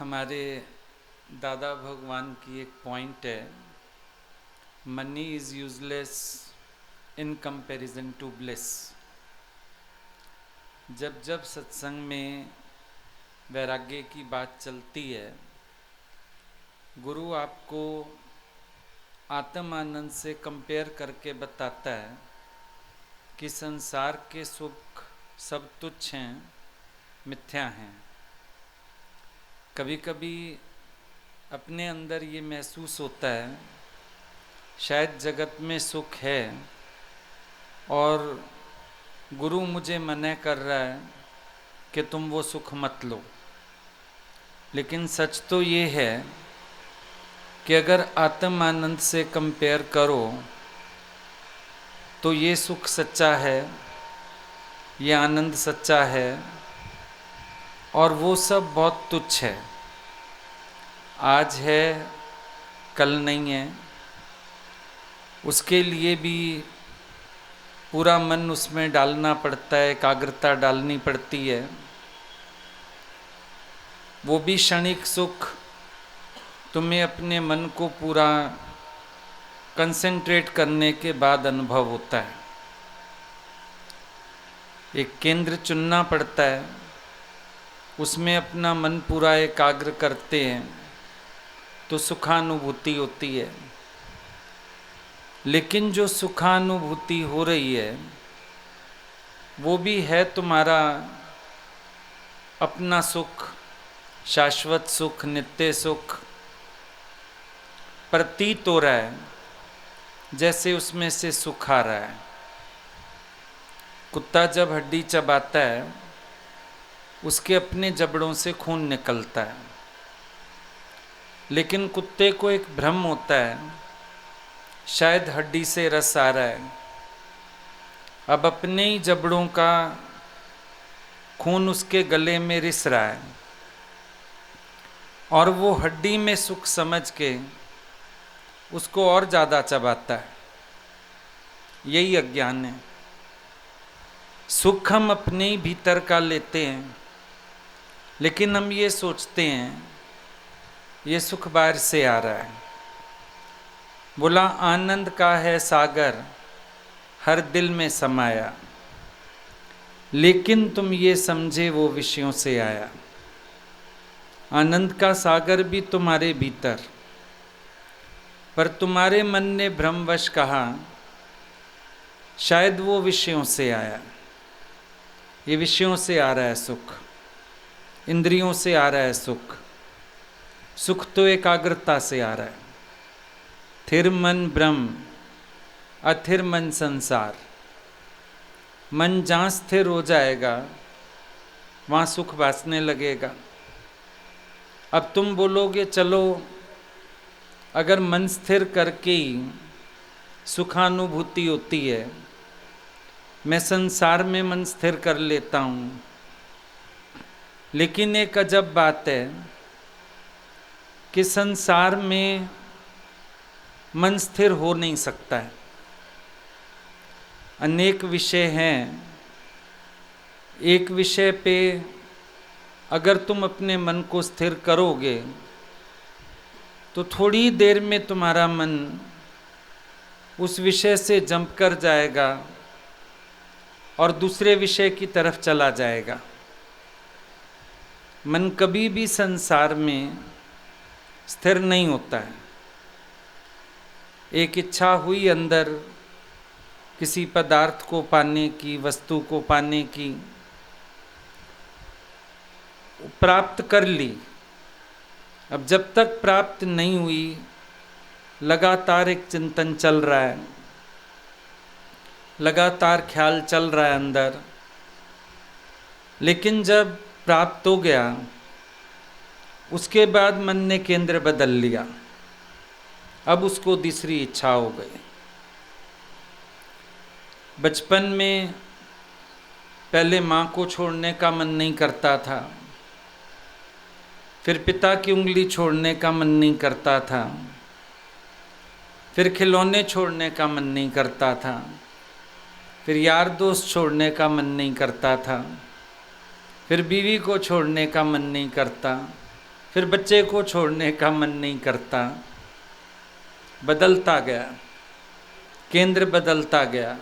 हमारे दादा भगवान की एक पॉइंट है, money is useless in comparison to bliss. जब जब सत्संग में वैराग्य की बात चलती है, गुरु आपको आत्म आनंद से कंपेयर करके बताता है कि संसार के सुख सब तुच्छ हैं, मिथ्या हैं। कभी कभी अपने अंदर ये महसूस होता है शायद जगत में सुख है और गुरु मुझे मना कर रहा है कि तुम वो सुख मत लो। लेकिन सच तो ये है कि अगर आत्म आनंद से कंपेयर करो तो ये सुख सच्चा है, ये आनंद सच्चा है और वो सब बहुत तुच्छ है। आज है, कल नहीं है। उसके लिए भी पूरा मन उसमें डालना पड़ता है, एकाग्रता डालनी पड़ती है। वो भी क्षणिक सुख तुम्हें अपने मन को पूरा कंसंट्रेट करने के बाद अनुभव होता है। एक केंद्र चुनना पड़ता है, उसमें अपना मन पूरा एकाग्र करते हैं तो सुखानुभूति होती है। लेकिन जो सुखानुभूति हो रही है वो भी है तुम्हारा अपना सुख, शाश्वत सुख, नित्य सुख। प्रतीत हो रहा है जैसे उसमें से सुख आ रहा है। कुत्ता जब हड्डी चबाता है उसके अपने जबड़ों से खून निकलता है, लेकिन कुत्ते को एक भ्रम होता है शायद हड्डी से रस आ रहा है। अब अपने ही जबड़ों का खून उसके गले में रिस रहा है और वो हड्डी में सुख समझ के उसको और ज़्यादा चबाता है। यही अज्ञान है। सुख हम अपने ही भीतर का लेते हैं, लेकिन हम ये सोचते हैं ये सुख बाहर से आ रहा है। बोला आनंद का है सागर हर दिल में समाया, लेकिन तुम ये समझे वो विषयों से आया। आनंद का सागर भी तुम्हारे भीतर, पर तुम्हारे मन ने भ्रमवश कहा शायद वो विषयों से आया। ये विषयों से आ रहा है सुख, इंद्रियों से आ रहा है सुख। सुख तो एकाग्रता से आ रहा है। थिर मन ब्रह्म, अथिर मन संसार। मन जहाँ स्थिर हो जाएगा वहाँ सुख भासने लगेगा। अब तुम बोलोगे चलो अगर मन स्थिर करके ही सुखानुभूति होती है, मैं संसार में मन स्थिर कर लेता हूँ। लेकिन एक अजब बात है कि संसार में मन स्थिर हो नहीं सकता है। अनेक विषय हैं, एक विषय पे अगर तुम अपने मन को स्थिर करोगे तो थोड़ी देर में तुम्हारा मन उस विषय से जंप कर जाएगा और दूसरे विषय की तरफ चला जाएगा। मन कभी भी संसार में स्थिर नहीं होता है। एक इच्छा हुई अंदर किसी पदार्थ को पाने की, वस्तु को पाने की, प्राप्त कर ली। अब जब तक प्राप्त नहीं हुई लगातार एक चिंतन चल रहा है, लगातार ख्याल चल रहा है अंदर। लेकिन जब प्राप्त हो गया उसके बाद मन ने केंद्र बदल लिया, अब उसको दूसरी इच्छा हो गई। बचपन में पहले माँ को छोड़ने का मन नहीं करता था, फिर पिता की उंगली छोड़ने का मन नहीं करता था, फिर खिलौने छोड़ने का मन नहीं करता था, फिर यार दोस्त छोड़ने का मन नहीं करता था, फिर बीवी को छोड़ने का मन नहीं करता, फिर बच्चे को छोड़ने का मन नहीं करता, बदलता गया, केंद्र बदलता गया।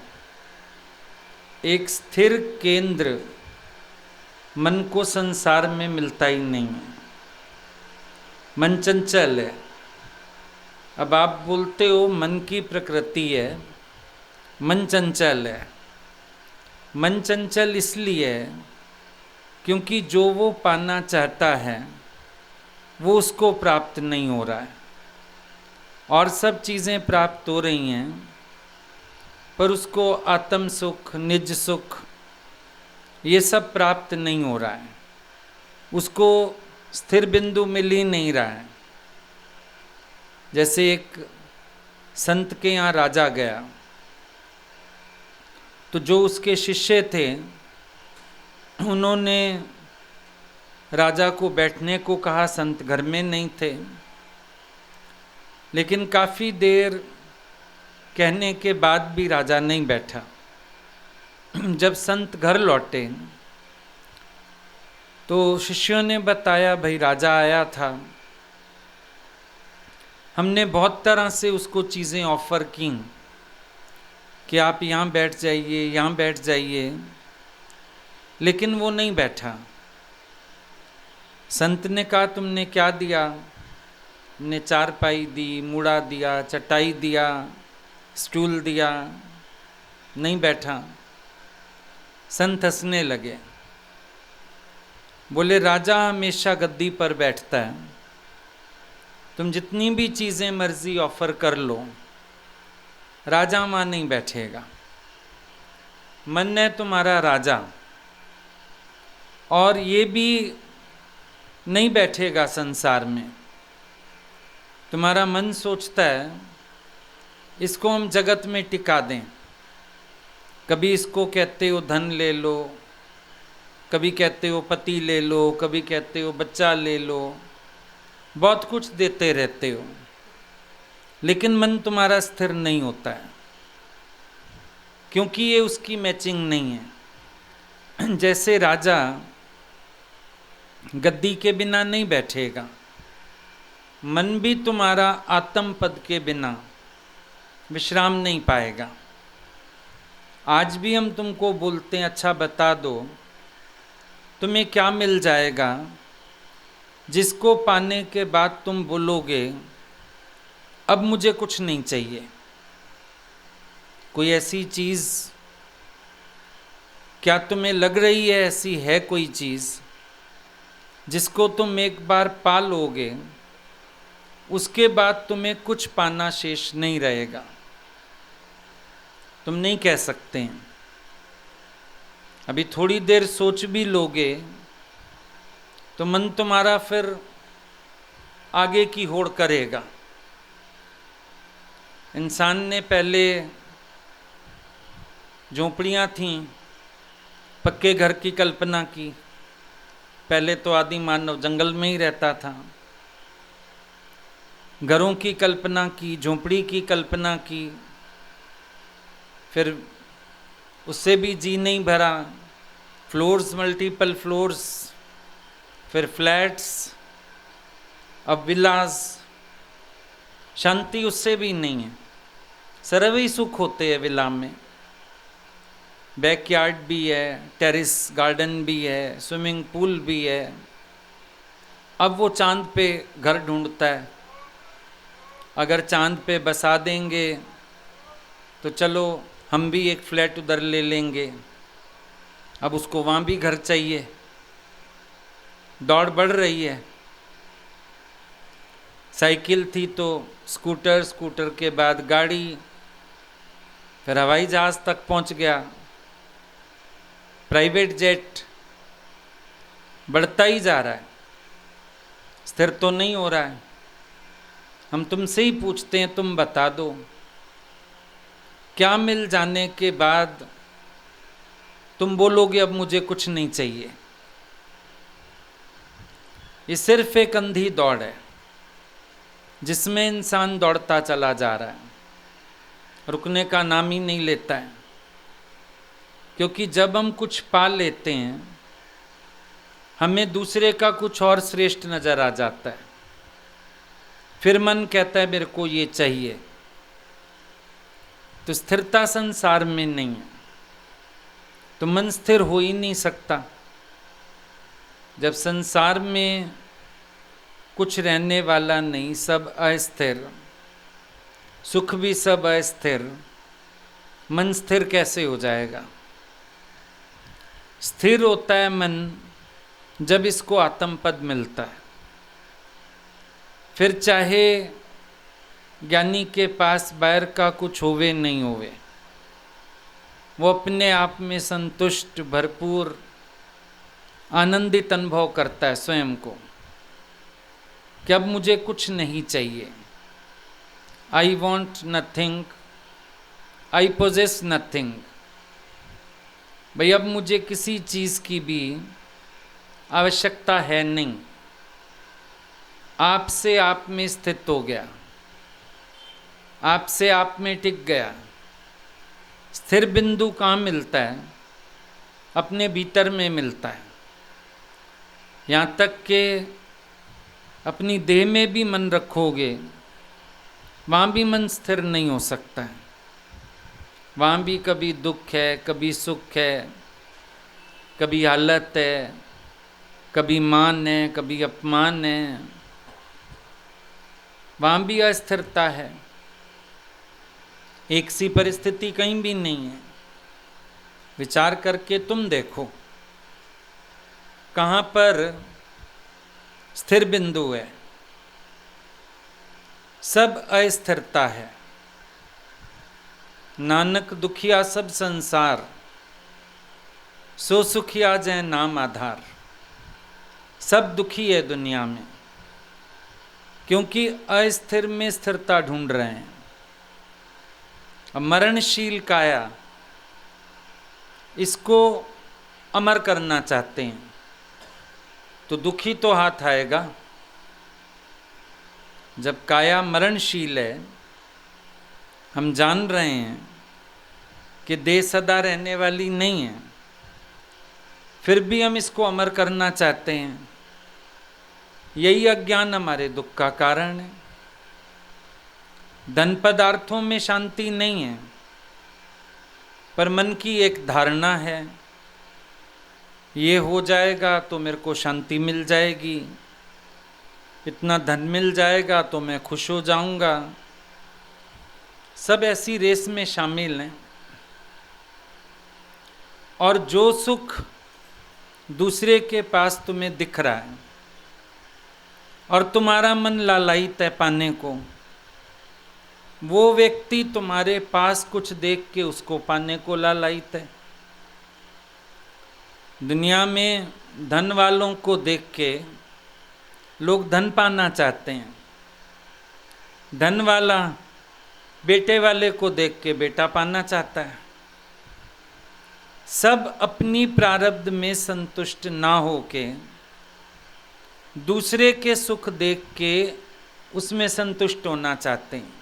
एक स्थिर केंद्र मन को संसार में मिलता ही नहीं है, मन चंचल है। अब आप बोलते हो मन की प्रकृति है, मन चंचल है। मन चंचल इसलिए है क्योंकि जो वो पाना चाहता है वो उसको प्राप्त नहीं हो रहा है, और सब चीज़ें प्राप्त हो रही हैं पर उसको आत्म सुख, निज सुख, ये सब प्राप्त नहीं हो रहा है, उसको स्थिर बिंदु मिल ही नहीं रहा है। जैसे एक संत के यहाँ राजा गया तो जो उसके शिष्य थे उन्होंने राजा को बैठने को कहा, संत घर में नहीं थे। लेकिन काफ़ी देर कहने के बाद भी राजा नहीं बैठा। जब संत घर लौटे तो शिष्यों ने बताया, भाई राजा आया था, हमने बहुत तरह से उसको चीज़ें ऑफ़र की कि आप यहाँ बैठ जाइए, यहाँ बैठ जाइए, लेकिन वो नहीं बैठा। संत ने कहा, तुमने क्या दिया? हमने चारपाई दी, मूड़ा दिया, चटाई दिया, स्टूल दिया, नहीं बैठा। संत हंसने लगे, बोले राजा हमेशा गद्दी पर बैठता है, तुम जितनी भी चीज़ें मर्जी ऑफर कर लो, राजा वहाँ नहीं बैठेगा। मन है तुम्हारा राजा, और ये भी नहीं बैठेगा संसार में। तुम्हारा मन सोचता है इसको हम जगत में टिका दें, कभी इसको कहते हो धन ले लो, कभी कहते हो पति ले लो, कभी कहते हो बच्चा ले लो, बहुत कुछ देते रहते हो, लेकिन मन तुम्हारा स्थिर नहीं होता है क्योंकि ये उसकी मैचिंग नहीं है। जैसे राजा गद्दी के बिना नहीं बैठेगा, मन भी तुम्हारा आत्म पद के बिना विश्राम नहीं पाएगा। आज भी हम तुमको बोलते हैं, अच्छा बता दो तुम्हें क्या मिल जाएगा जिसको पाने के बाद तुम बोलोगे अब मुझे कुछ नहीं चाहिए। कोई ऐसी चीज़ क्या तुम्हें लग रही है, ऐसी है कोई चीज़ जिसको तुम एक बार पा लोगे उसके बाद तुम्हें कुछ पाना शेष नहीं रहेगा? तुम नहीं कह सकते हैं। अभी थोड़ी देर सोच भी लोगे तो मन तुम्हारा फिर आगे की होड़ करेगा। इंसान ने पहले झोंपड़ियाँ थीं, पक्के घर की कल्पना की। पहले तो आदि मानव जंगल में ही रहता था, घरों की कल्पना की, झोंपड़ी की कल्पना की, फिर उससे भी जी नहीं भरा, फ्लोर्स, मल्टीपल फ्लोर्स, फिर फ्लैट्स, अब विलास। शांति उससे भी नहीं है। सर्वे ही सुख होते हैं विला में, बैकयार्ड भी है, टेरेस गार्डन भी है, स्विमिंग पूल भी है। अब वो चांद पे घर ढूंढता है, अगर चांद पे बसा देंगे तो चलो हम भी एक फ्लैट उधर ले लेंगे। अब उसको वहाँ भी घर चाहिए, दौड़ बढ़ रही है। साइकिल थी तो स्कूटर, स्कूटर के बाद गाड़ी, फिर हवाई जहाज़ तक पहुँच गया, प्राइवेट जेट, बढ़ता ही जा रहा है, स्थिर तो नहीं हो रहा है। हम तुमसे ही पूछते हैं, तुम बता दो क्या मिल जाने के बाद तुम बोलोगे अब मुझे कुछ नहीं चाहिए? ये सिर्फ एक अंधी दौड़ है जिसमें इंसान दौड़ता चला जा रहा है, रुकने का नाम ही नहीं लेता है। क्योंकि जब हम कुछ पा लेते हैं हमें दूसरे का कुछ और श्रेष्ठ नजर आ जाता है, फिर मन कहता है मेरे को ये चाहिए। तो स्थिरता संसार में नहीं है, तो मन स्थिर हो ही नहीं सकता। जब संसार में कुछ रहने वाला नहीं, सब अस्थिर, सुख भी सब अस्थिर, मन स्थिर कैसे हो जाएगा? स्थिर होता है मन जब इसको आत्मपद मिलता है। फिर चाहे ज्ञानी के पास बाहर का कुछ होवे नहीं होवे, वो अपने आप में संतुष्ट, भरपूर, आनंदित अनुभव करता है स्वयं को कि अब मुझे कुछ नहीं चाहिए। I want nothing, I poses nothing. भाई अब मुझे किसी चीज़ की भी आवश्यकता है नहीं, आपसे आप में स्थित हो गया, आपसे आप में टिक गया। स्थिर बिंदु कहाँ मिलता है? अपने भीतर में मिलता है। यहाँ तक कि अपनी देह में भी मन रखोगे, वहाँ भी मन स्थिर नहीं हो सकता है। वहाँ भी कभी दुख है, कभी सुख है, कभी हालत है, कभी मान है, कभी अपमान है, वहाँ भी अस्थिरता है। एक सी परिस्थिति कहीं भी नहीं है। विचार करके तुम देखो कहाँ पर स्थिर बिंदु है? सब अस्थिरता है। नानक दुखिया सब संसार, सो सुखिया जय नाम आधार। सब दुखी है दुनिया में, क्योंकि अस्थिर में स्थिरता ढूंढ रहे हैं। अब मरणशील काया, इसको अमर करना चाहते हैं, तो दुखी तो हाथ आएगा। जब काया मरणशील है, हम जान रहे हैं कि देह सदा रहने वाली नहीं है, फिर भी हम इसको अमर करना चाहते हैं। यही अज्ञान हमारे दुख का कारण है। धन पदार्थों में शांति नहीं है, पर मन की एक धारणा है, ये हो जाएगा तो मेरे को शांति मिल जाएगी, इतना धन मिल जाएगा तो मैं खुश हो जाऊंगा। सब ऐसी रेस में शामिल हैं। और जो सुख दूसरे के पास तुम्हें दिख रहा है और तुम्हारा मन लालायित है पाने को, वो व्यक्ति तुम्हारे पास कुछ देख के उसको पाने को लालायित है। दुनिया में धन वालों को देख के लोग धन पाना चाहते हैं। धन वाला बेटे वाले को देख के बेटा पाना चाहता है। सब अपनी प्रारब्ध में संतुष्ट ना होके दूसरे के सुख देख के उसमें संतुष्ट होना चाहते हैं।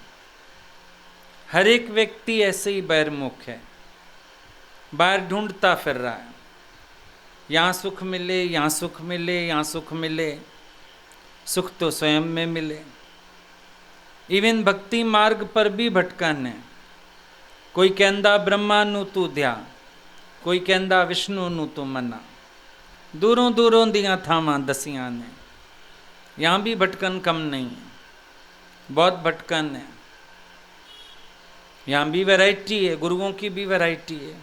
हर एक व्यक्ति ऐसे ही बहिर्मुख है, बाहर ढूंढता फिर रहा है, यहाँ सुख मिले, यहाँ सुख मिले, यहाँ सुख मिले। सुख तो स्वयं में मिले। इवन भक्ति मार्ग पर भी भटकन है। कोई कहंदा ब्रह्मा नू तू ध्या, कोई कहंदा विष्णु नू तू मना। दूरों दूरों दियां थावां दसियां ने। यहाँ भी भटकन कम नहीं है, बहुत भटकन है। यहाँ भी वैरायटी है, गुरुओं की भी वैरायटी है।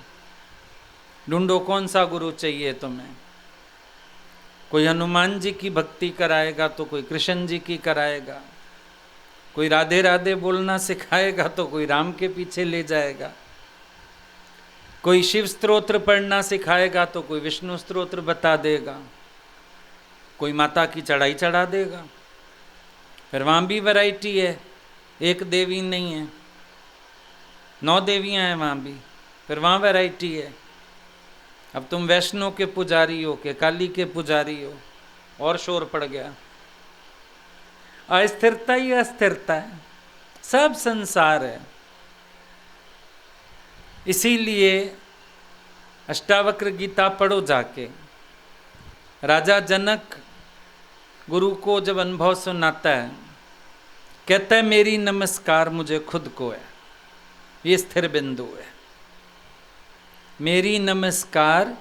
ढूंढो कौन सा गुरु चाहिए तुम्हें। कोई हनुमान जी की भक्ति कराएगा तो कोई कृष्ण जी की कराएगा, कोई राधे राधे बोलना सिखाएगा तो कोई राम के पीछे ले जाएगा, कोई शिव स्तोत्र पढ़ना सिखाएगा तो कोई विष्णु स्तोत्र बता देगा, कोई माता की चढ़ाई चढ़ा देगा। फिर वहाँ भी वैरायटी है, एक देवी नहीं है, 9 देवियाँ हैं वहाँ भी। फिर वहाँ वैरायटी है। अब तुम वैष्णो के पुजारी हो के काली के पुजारी हो, और शोर पड़ गया। अस्थिरता ही अस्थिरता है, सब संसार है। इसीलिए अष्टावक्र गीता पढ़ो जाके, राजा जनक गुरु को जब अनुभव सुनाता है, कहता है मेरी नमस्कार मुझे खुद को है। ये स्थिर बिंदु है, मेरी नमस्कार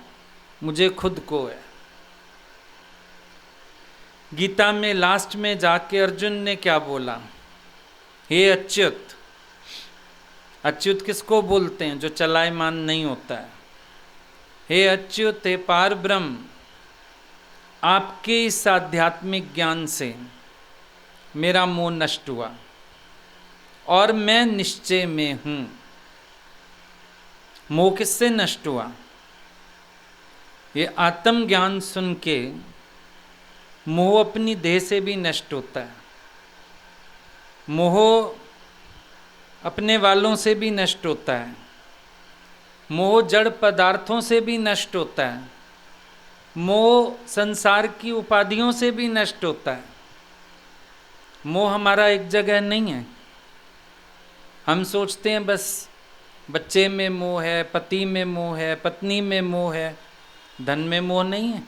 मुझे खुद को है। गीता में लास्ट में जाके अर्जुन ने क्या बोला? हे अच्युत। अच्युत किसको बोलते हैं? जो चलायमान नहीं होता है। हे अच्युत, हे पार ब्रह्म, आपके इस आध्यात्मिक ज्ञान से मेरा मोह नष्ट हुआ और मैं निश्चय में हूं। मोह किससे नष्ट हुआ? ये आत्म ज्ञान सुन के मोह अपनी देह से भी नष्ट होता है, मोह अपने वालों से भी नष्ट होता है, मोह जड़ पदार्थों से भी नष्ट होता है, मोह संसार की उपाधियों से भी नष्ट होता है। मोह हमारा एक जगह नहीं है। हम सोचते हैं बस बच्चे में मोह है, पति में मोह है, पत्नी में मोह है, धन में मोह नहीं है।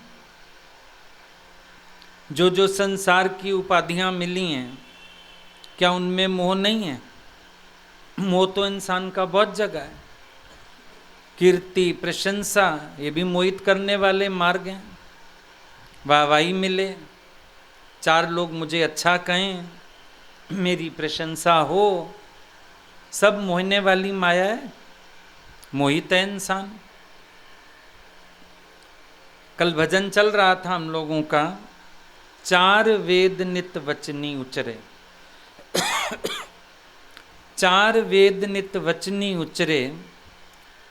जो जो संसार की उपाधियां मिली हैं, क्या उनमें मोह नहीं है? मोह तो इंसान का बहुत जगह है। कीर्ति, प्रशंसा, ये भी मोहित करने वाले मार्ग हैं। वाहवाही मिले, चार लोग मुझे अच्छा कहें, मेरी प्रशंसा हो, सब मोहने वाली माया है। मोहित है इंसान। कल भजन चल रहा था हम लोगों का, चार वेद नित वचनी उचरे। चार वेद नित वचनी उचरे,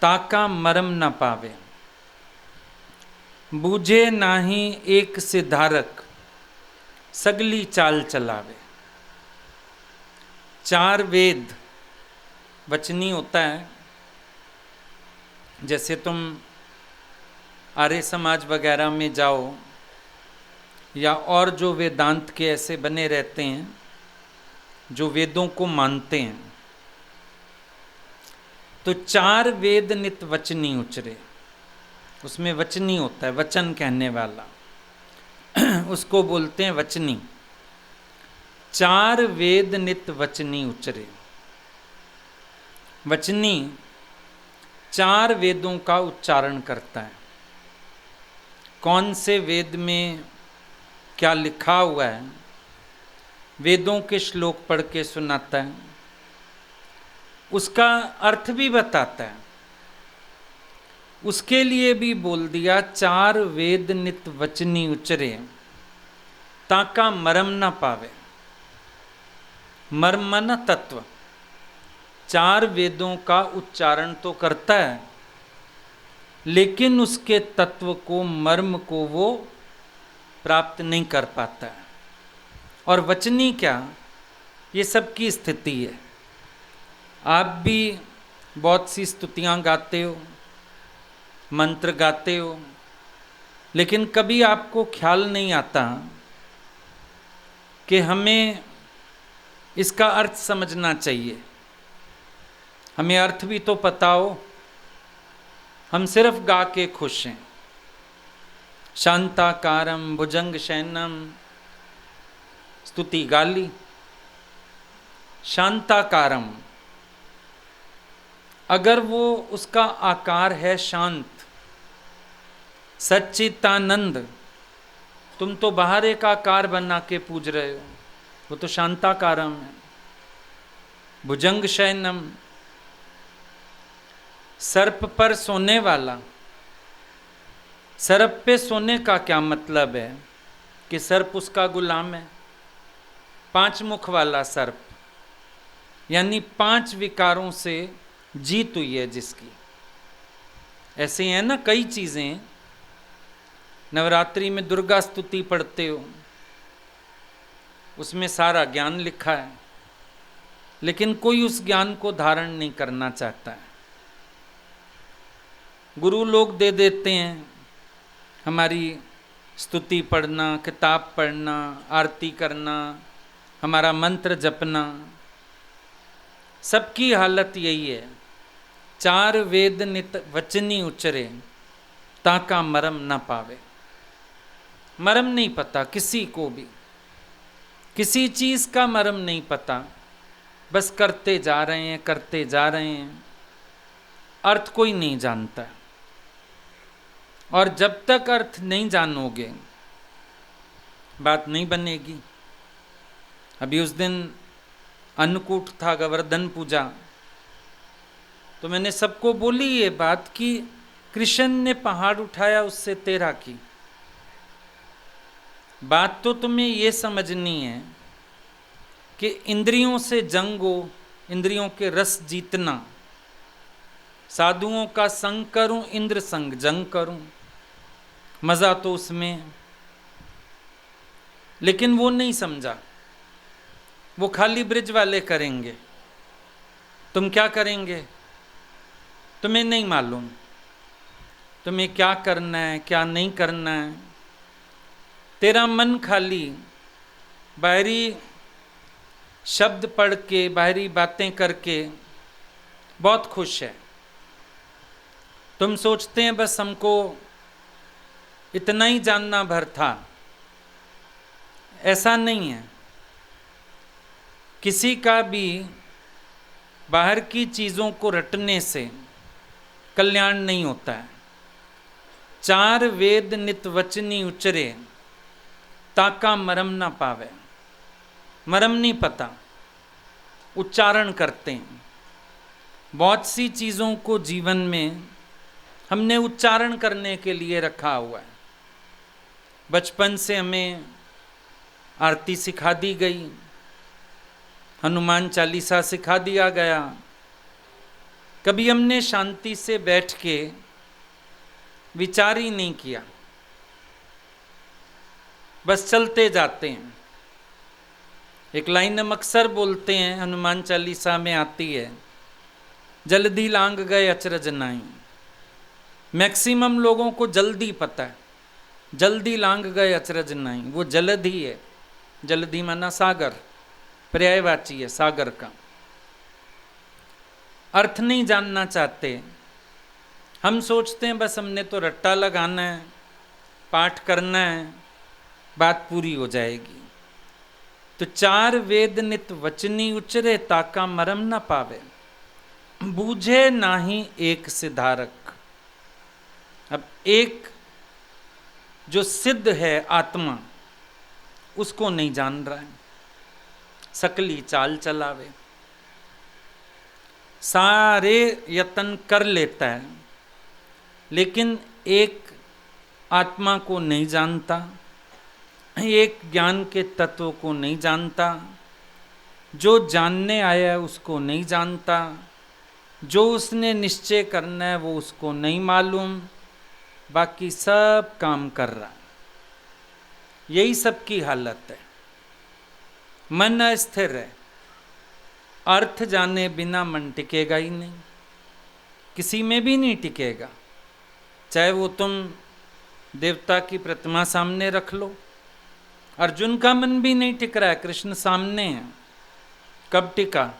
ताका मरम न पावे। बूझे नाही एक सिद्धारक, सगली चाल चलावे। चार वेद वचनी होता है। जैसे तुम आर्य समाज वगैरह में जाओ या और जो वेदांत के ऐसे बने रहते हैं जो वेदों को मानते हैं, तो चार वेद नित वचनी उचरे। उसमें वचनी होता है, वचन कहने वाला, उसको बोलते हैं वचनी। चार वेद नित वचनी उचरे। वचनी चार वेदों का उच्चारण करता है। कौन से वेद में क्या लिखा हुआ है, वेदों के श्लोक पढ़ के सुनाता है, उसका अर्थ भी बताता है। उसके लिए भी बोल दिया चार वेद नित वचनी उचरे, ताका मरम न पावे। मर्म न तत्व। चार वेदों का उच्चारण तो करता है, लेकिन उसके तत्व को, मर्म को वो प्राप्त नहीं कर पाता है। और वचनी क्या? ये सबकी स्थिति है। आप भी बहुत सी स्तुतियाँ गाते हो, मंत्र गाते हो, लेकिन कभी आपको ख्याल नहीं आता कि हमें इसका अर्थ समझना चाहिए। हमें अर्थ भी तो पता हो। हम सिर्फ गा के खुश हैं। शांताकारम भुजंग शयनम, स्तुति गाली। शांताकारम, अगर वो उसका आकार है शांत, सच्चितानंद, तुम तो बाहर एक आकार बना के पूज रहे हो, वो तो शांताकारम है। भुजंग शयनम, सर्प पर सोने वाला। सर्प पे सोने का क्या मतलब है? कि सर्प उसका गुलाम है। पांच मुख वाला सर्प, यानी पांच विकारों से जीत हुई है जिसकी। ऐसे है ना कई चीजें। नवरात्रि में दुर्गा स्तुति पढ़ते हो, उसमें सारा ज्ञान लिखा है, लेकिन कोई उस ज्ञान को धारण नहीं करना चाहता है। गुरु लोग दे देते हैं हमारी स्तुति पढ़ना, किताब पढ़ना, आरती करना, हमारा मंत्र जपना। सबकी हालत यही है। चार वेद नित वचनी उचरे, ताका मरम न पावे। मर्म नहीं पता किसी को भी, किसी चीज का मर्म नहीं पता, बस करते जा रहे हैं, करते जा रहे हैं, अर्थ कोई नहीं जानता। और जब तक अर्थ नहीं जानोगे बात नहीं बनेगी। अभी उस दिन अन्नकूट था, गोवर्धन पूजा, तो मैंने सबको बोली ये बात कि कृष्ण ने पहाड़ उठाया उससे तेरा की। बात तो तुम्हें ये समझनी है कि इंद्रियों से जंग हो, इंद्रियों के रस जीतना, साधुओं का संग करूं, इंद्र संग जंग करूं, मजा तो उसमें। लेकिन वो नहीं समझा, वो खाली ब्रिज वाले करेंगे, तुम क्या करेंगे तुम्हें नहीं मालूम, तुम्हें क्या करना है क्या नहीं करना है। तेरा मन खाली बाहरी शब्द पढ़ के, बाहरी बातें करके बहुत खुश है। तुम सोचते हैं बस हमको इतना ही जानना भर था, ऐसा नहीं है। किसी का भी बाहर की चीज़ों को रटने से कल्याण नहीं होता है। 4 वेद नित वचनी उचरे, ताका मरम ना पावे। मरम नहीं पता, उच्चारण करते हैं। बहुत सी चीज़ों को जीवन में हमने उच्चारण करने के लिए रखा हुआ है। बचपन से हमें आरती सिखा दी गई, हनुमान चालीसा सिखा दिया गया। कभी हमने शांति से बैठ के विचार ही नहीं किया, बस चलते जाते हैं। एक लाइन हम अक्सर बोलते हैं, हनुमान चालीसा में आती है, जल्दी लांग गए अचरज नाई। मैक्सिमम लोगों को जल्दी पता है, जल्दी लांग गए अचरज नाई, वो जलद ही है। जल्दी माना सागर, पर्यायवाची है सागर का। अर्थ नहीं जानना चाहते। हम सोचते हैं बस हमने तो रट्टा लगाना है, पाठ करना है, बात पूरी हो जाएगी। तो 4 वेद नित वचनी उचरे, ताका मरम न पावे। बूझे नाही एक सिद्धारक। अब एक जो सिद्ध है आत्मा, उसको नहीं जान रहा है, सकली चाल चलावे, सारे यत्न कर लेता है, लेकिन एक आत्मा को नहीं जानता, एक ज्ञान के तत्व को नहीं जानता, जो जानने आया है उसको नहीं जानता, जो उसने निश्चय करना है वो उसको नहीं मालूम, बाकी सब काम कर रहा है। यही सबकी हालत है। मन अस्थिर है, अर्थ जाने बिना मन टिकेगा ही नहीं, किसी में भी नहीं टिकेगा। चाहे वो तुम देवता की प्रतिमा सामने रख लो, अर्जुन का मन भी नहीं टिक रहा है, कृष्ण सामने है। कब टिका?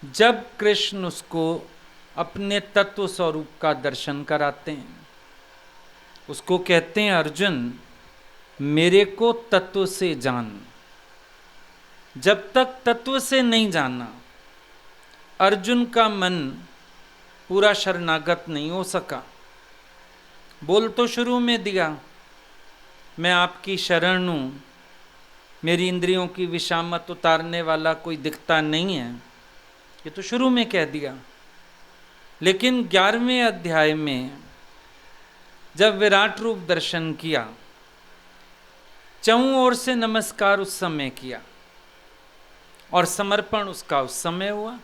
जब कृष्ण उसको अपने तत्व स्वरूप का दर्शन कराते हैं। उसको कहते हैं, अर्जुन मेरे को तत्व से जान। जब तक तत्व से नहीं जाना, अर्जुन का मन पूरा शरणागत नहीं हो सका। बोल तो शुरू में दिया, मैं आपकी शरण हूं, मेरी इंद्रियों की विषामत उतारने वाला कोई दिखता नहीं है, ये तो शुरू में कह दिया। लेकिन 11वें अध्याय में जब विराट रूप दर्शन किया, चौं ओर से नमस्कार उस समय किया और समर्पण उसका उस समय हुआ।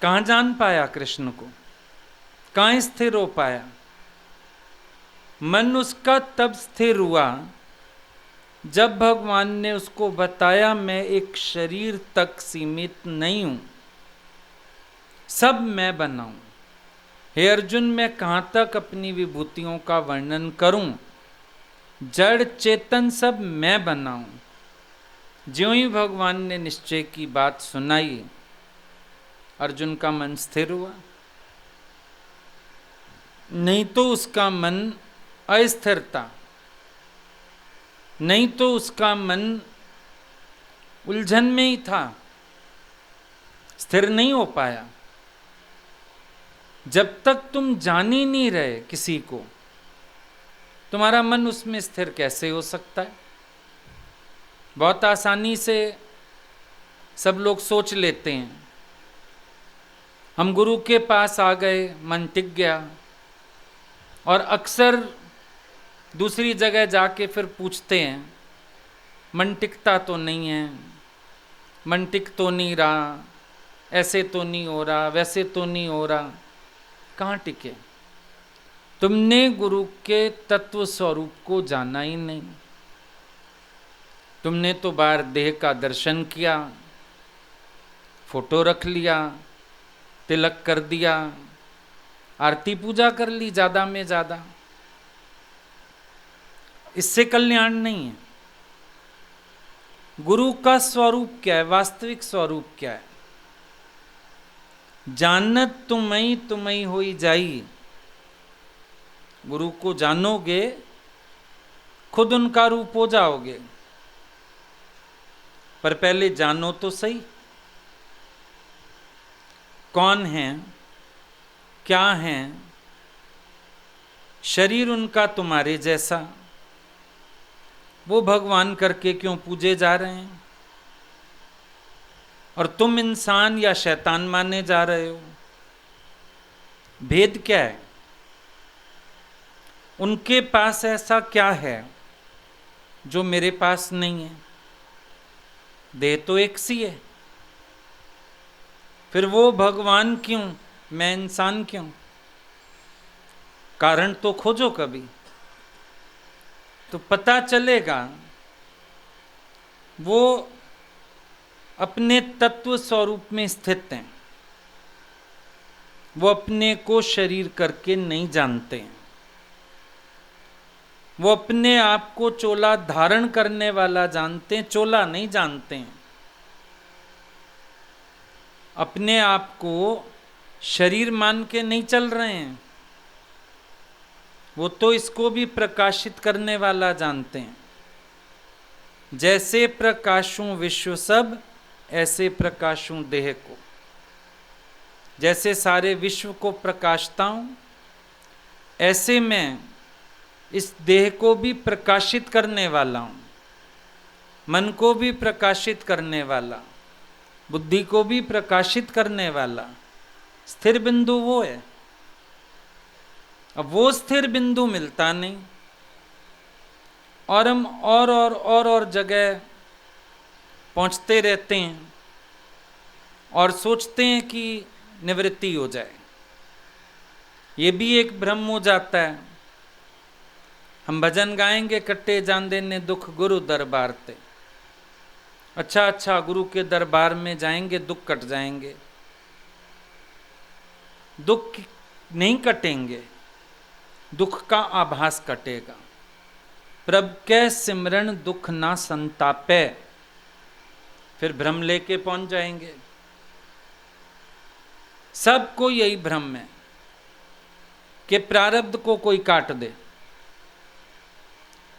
कहाँ जान पाया कृष्ण को, कहाँ स्थिर हो पाया? मन उसका तब स्थिर हुआ जब भगवान ने उसको बताया, मैं एक शरीर तक सीमित नहीं हूं, सब मैं बनाऊं। हे अर्जुन, मैं कहां तक अपनी विभूतियों का वर्णन करूं? जड़ चेतन सब मैं बनाऊं। ज्यों ही भगवान ने निश्चय की बात सुनाई, अर्जुन का मन स्थिर हुआ। नहीं तो उसका मन अस्थिर था, नहीं तो उसका मन उलझन में ही था, स्थिर नहीं हो पाया। जब तक तुम जान ही नहीं रहे किसी को, तुम्हारा मन उसमें स्थिर कैसे हो सकता है? बहुत आसानी से सब लोग सोच लेते हैं, हम गुरु के पास आ गए, मन टिक गया, और अक्सर दूसरी जगह जाके फिर पूछते हैं, मन टिकता तो नहीं है, मन टिक तो नहीं रहा, ऐसे तो नहीं हो रहा, वैसे तो नहीं हो रहा। कहाँ टिके? तुमने गुरु के तत्व स्वरूप को जाना ही नहीं। तुमने तो बाहर देह का दर्शन किया, फोटो रख लिया, तिलक कर दिया, आरती पूजा कर ली ज्यादा में ज्यादा। इससे कल्याण नहीं है। गुरु का स्वरूप क्या है? वास्तविक स्वरूप क्या है? जानत तुम्हीं तुम्हीं होई जाई। गुरु को जानोगे, खुद उनका रूप हो जाओगे। पर पहले जानो तो सही, कौन है, क्या है। शरीर उनका तुम्हारे जैसा, वो भगवान करके क्यों पूजे जा रहे हैं? और तुम इंसान या शैतान माने जा रहे हो। भेद क्या है? उनके पास ऐसा क्या है जो मेरे पास नहीं है? देह तो एक सी है, फिर वो भगवान क्यों, मैं इंसान क्यों? कारण तो खोजो कभी, तो पता चलेगा। वो अपने तत्व स्वरूप में स्थित हैं। वो अपने को शरीर करके नहीं जानते हैं। वो अपने आप को चोला धारण करने वाला जानते हैं, चोला नहीं जानते हैं। अपने आप को शरीर मान के नहीं चल रहे हैं। वो तो इसको भी प्रकाशित करने वाला जानते हैं। जैसे प्रकाशूं विश्व सब, ऐसे प्रकाशूं देह को। जैसे सारे विश्व को प्रकाशता हूं, ऐसे मैं इस देह को भी प्रकाशित करने वाला हूं। मन को भी प्रकाशित करने वाला, बुद्धि को भी प्रकाशित करने वाला स्थिर बिंदु वो है। अब वो स्थिर बिंदु मिलता नहीं, और हम और जगह पहुंचते रहते हैं और सोचते हैं कि निवृत्ति हो जाए। ये भी एक भ्रम हो जाता है। हम भजन गाएंगे, कट्टे जांदे ने दुख गुरु दरबार ते। अच्छा गुरु के दरबार में जाएंगे, दुख कट जाएंगे। दुख नहीं कटेंगे, दुख का आभास कटेगा। प्रभ कै सिमरन दुख ना संतापे, फिर भ्रम लेके पहुंच जाएंगे। सबको यही भ्रम है कि प्रारब्ध को कोई काट दे,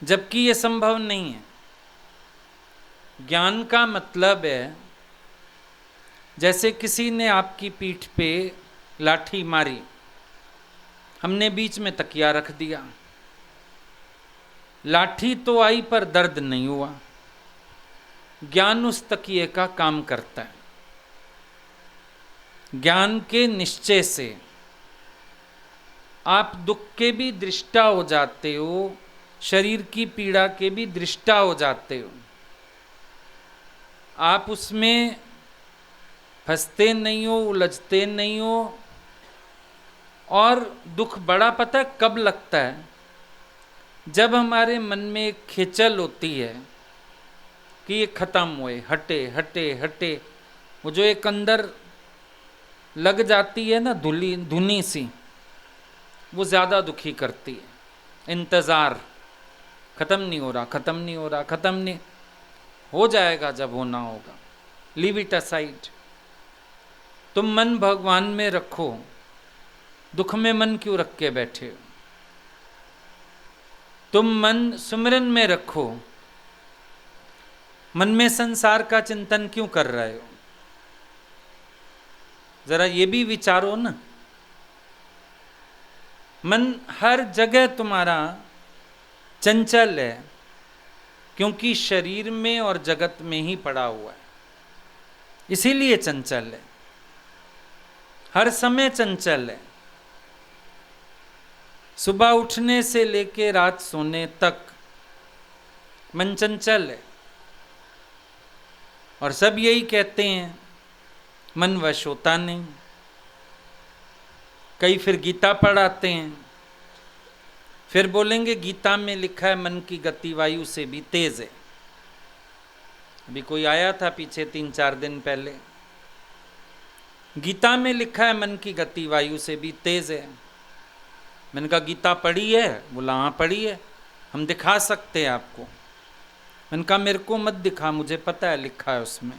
जबकि यह संभव नहीं है। ज्ञान का मतलब है, जैसे किसी ने आपकी पीठ पे लाठी मारी, हमने बीच में तकिया रख दिया। लाठी तो आई पर दर्द नहीं हुआ। ज्ञान उस तकिए का काम करता है। ज्ञान के निश्चय से आप दुख के भी दृष्टा हो जाते हो, शरीर की पीड़ा के भी दृष्टा हो जाते हो। आप उसमें फंसते नहीं हो, उलझते नहीं हो। और दुख बड़ा पता कब लगता है? जब हमारे मन में एक खिंचल होती है कि ये खत्म हुए, हटे हटे हटे। वो जो एक अंदर लग जाती है ना धुनी सी, वो ज़्यादा दुखी करती है। इंतज़ार, खत्म नहीं हो रहा, खत्म नहीं हो रहा, खत्म नहीं हो जाएगा जब होना होगा। Leave it aside. तुम मन भगवान में रखो, दुख में मन क्यों रख के बैठे हो? तुम मन सुमिरन में रखो, मन में संसार का चिंतन क्यों कर रहे हो? जरा ये भी विचारो ना। मन हर जगह तुम्हारा चंचल है, क्योंकि शरीर में और जगत में ही पड़ा हुआ है, इसीलिए चंचल है, हर समय चंचल है। सुबह उठने से लेके रात सोने तक मन चंचल है। और सब यही कहते हैं, मन वश होता नहीं। कई फिर गीता पढ़ाते हैं, फिर बोलेंगे गीता में लिखा है मन की गति वायु से भी तेज है। अभी कोई आया था पीछे 3-4 दिन पहले, गीता में लिखा है मन की गति वायु से भी तेज है। मैंने कहा गीता पढ़ी है? बोला हाँ पढ़ी है, हम दिखा सकते हैं आपको। मैंने कहा मेरे को मत दिखा, मुझे पता है लिखा है उसमें।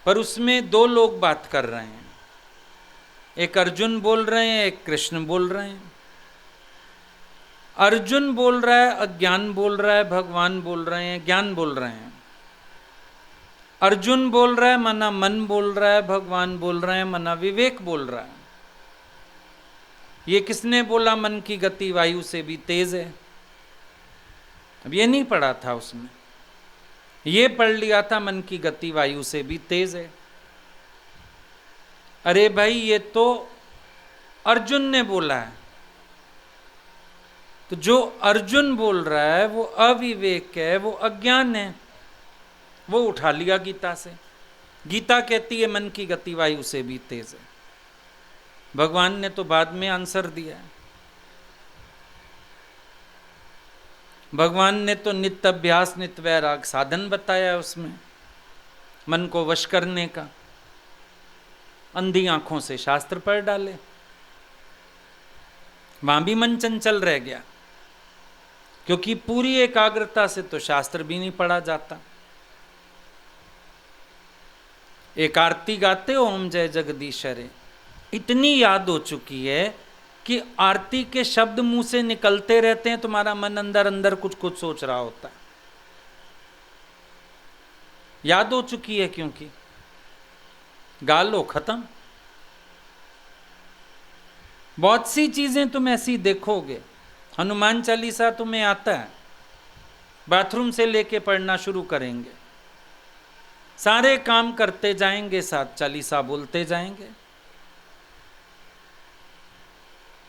पर उसमें 2 लोग बात कर रहे हैं, एक अर्जुन बोल रहे हैं, एक कृष्ण बोल रहे हैं। अर्जुन बोल रहा है अज्ञान बोल रहा है, भगवान बोल रहे हैं ज्ञान बोल रहे हैं। अर्जुन बोल रहा है मना मन बोल रहा है, भगवान बोल रहे हैं मना विवेक बोल रहा है। ये किसने बोला मन की गति वायु से भी तेज है? अब ये नहीं पढ़ा था उसमें, ये पढ़ लिया था मन की गति वायु से भी तेज है। अरे भाई ये तो अर्जुन ने बोला है, तो जो अर्जुन बोल रहा है वो अविवेक है, वो अज्ञान है, वो उठा लिया गीता से। गीता कहती है मन की गति वायु से भी तेज है। भगवान ने तो बाद में आंसर दिया है। भगवान ने तो नित्य अभ्यास नित्य वैराग साधन बताया है उसमें, मन को वश करने का। अंधी आंखों से शास्त्र पढ़ डाले, वहां भी मन चंचल रह गया, क्योंकि पूरी एकाग्रता से तो शास्त्र भी नहीं पढ़ा जाता। एक आरती गाते हो ओम जय जगदीश हरे, इतनी याद हो चुकी है कि आरती के शब्द मुंह से निकलते रहते हैं, तुम्हारा मन अंदर अंदर कुछ कुछ सोच रहा होता है। याद हो चुकी है, क्योंकि गा लो खत्म। बहुत सी चीजें तुम ऐसी देखोगे। हनुमान चालीसा तुम्हें आता है, बाथरूम से लेके पढ़ना शुरू करेंगे, सारे काम करते जाएंगे, साथ चालीसा बोलते जाएंगे।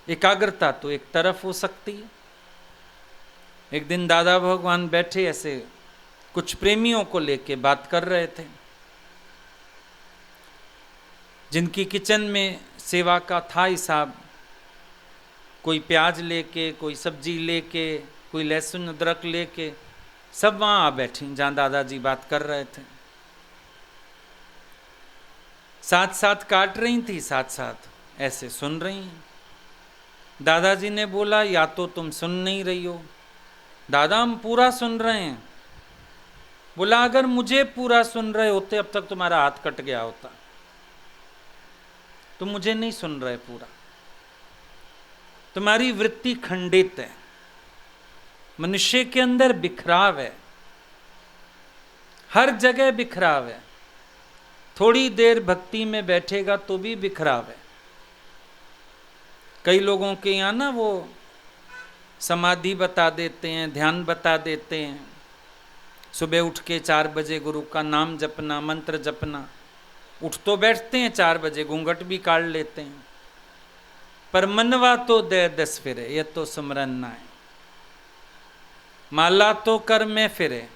एकाग्रता तो एक तरफ हो सकती है। एक दिन दादा भगवान बैठे ऐसे कुछ प्रेमियों को लेके बात कर रहे थे, जिनकी किचन में सेवा का था हिसाब। कोई प्याज लेके, कोई सब्जी लेके, कोई लहसुन अदरक लेके, सब वहां आ बैठी जहां दादाजी बात कर रहे थे। साथ साथ काट रही थी, साथ साथ ऐसे सुन रही हैं। दादाजी ने बोला या तो तुम सुन नहीं रही हो। दादा हम पूरा सुन रहे हैं। बोला अगर मुझे पूरा सुन रहे होते अब तक तुम्हारा हाथ कट गया होता। तुम मुझे नहीं सुन रहे पूरा, तुम्हारी वृत्ति खंडित है। मनुष्य के अंदर बिखराव है, हर जगह बिखराव है। थोड़ी देर भक्ति में बैठेगा तो भी बिखराव है। कई लोगों के यहाँ ना वो समाधि बता देते हैं, ध्यान बता देते हैं, सुबह उठ के 4 बजे गुरु का नाम जपना, मंत्र जपना। उठ तो बैठते हैं 4 बजे, घूंघट भी काट लेते हैं, पर मनवा तो दे 10 फिरे, ये तो सुमरन ना है। माला तो कर में फिरे,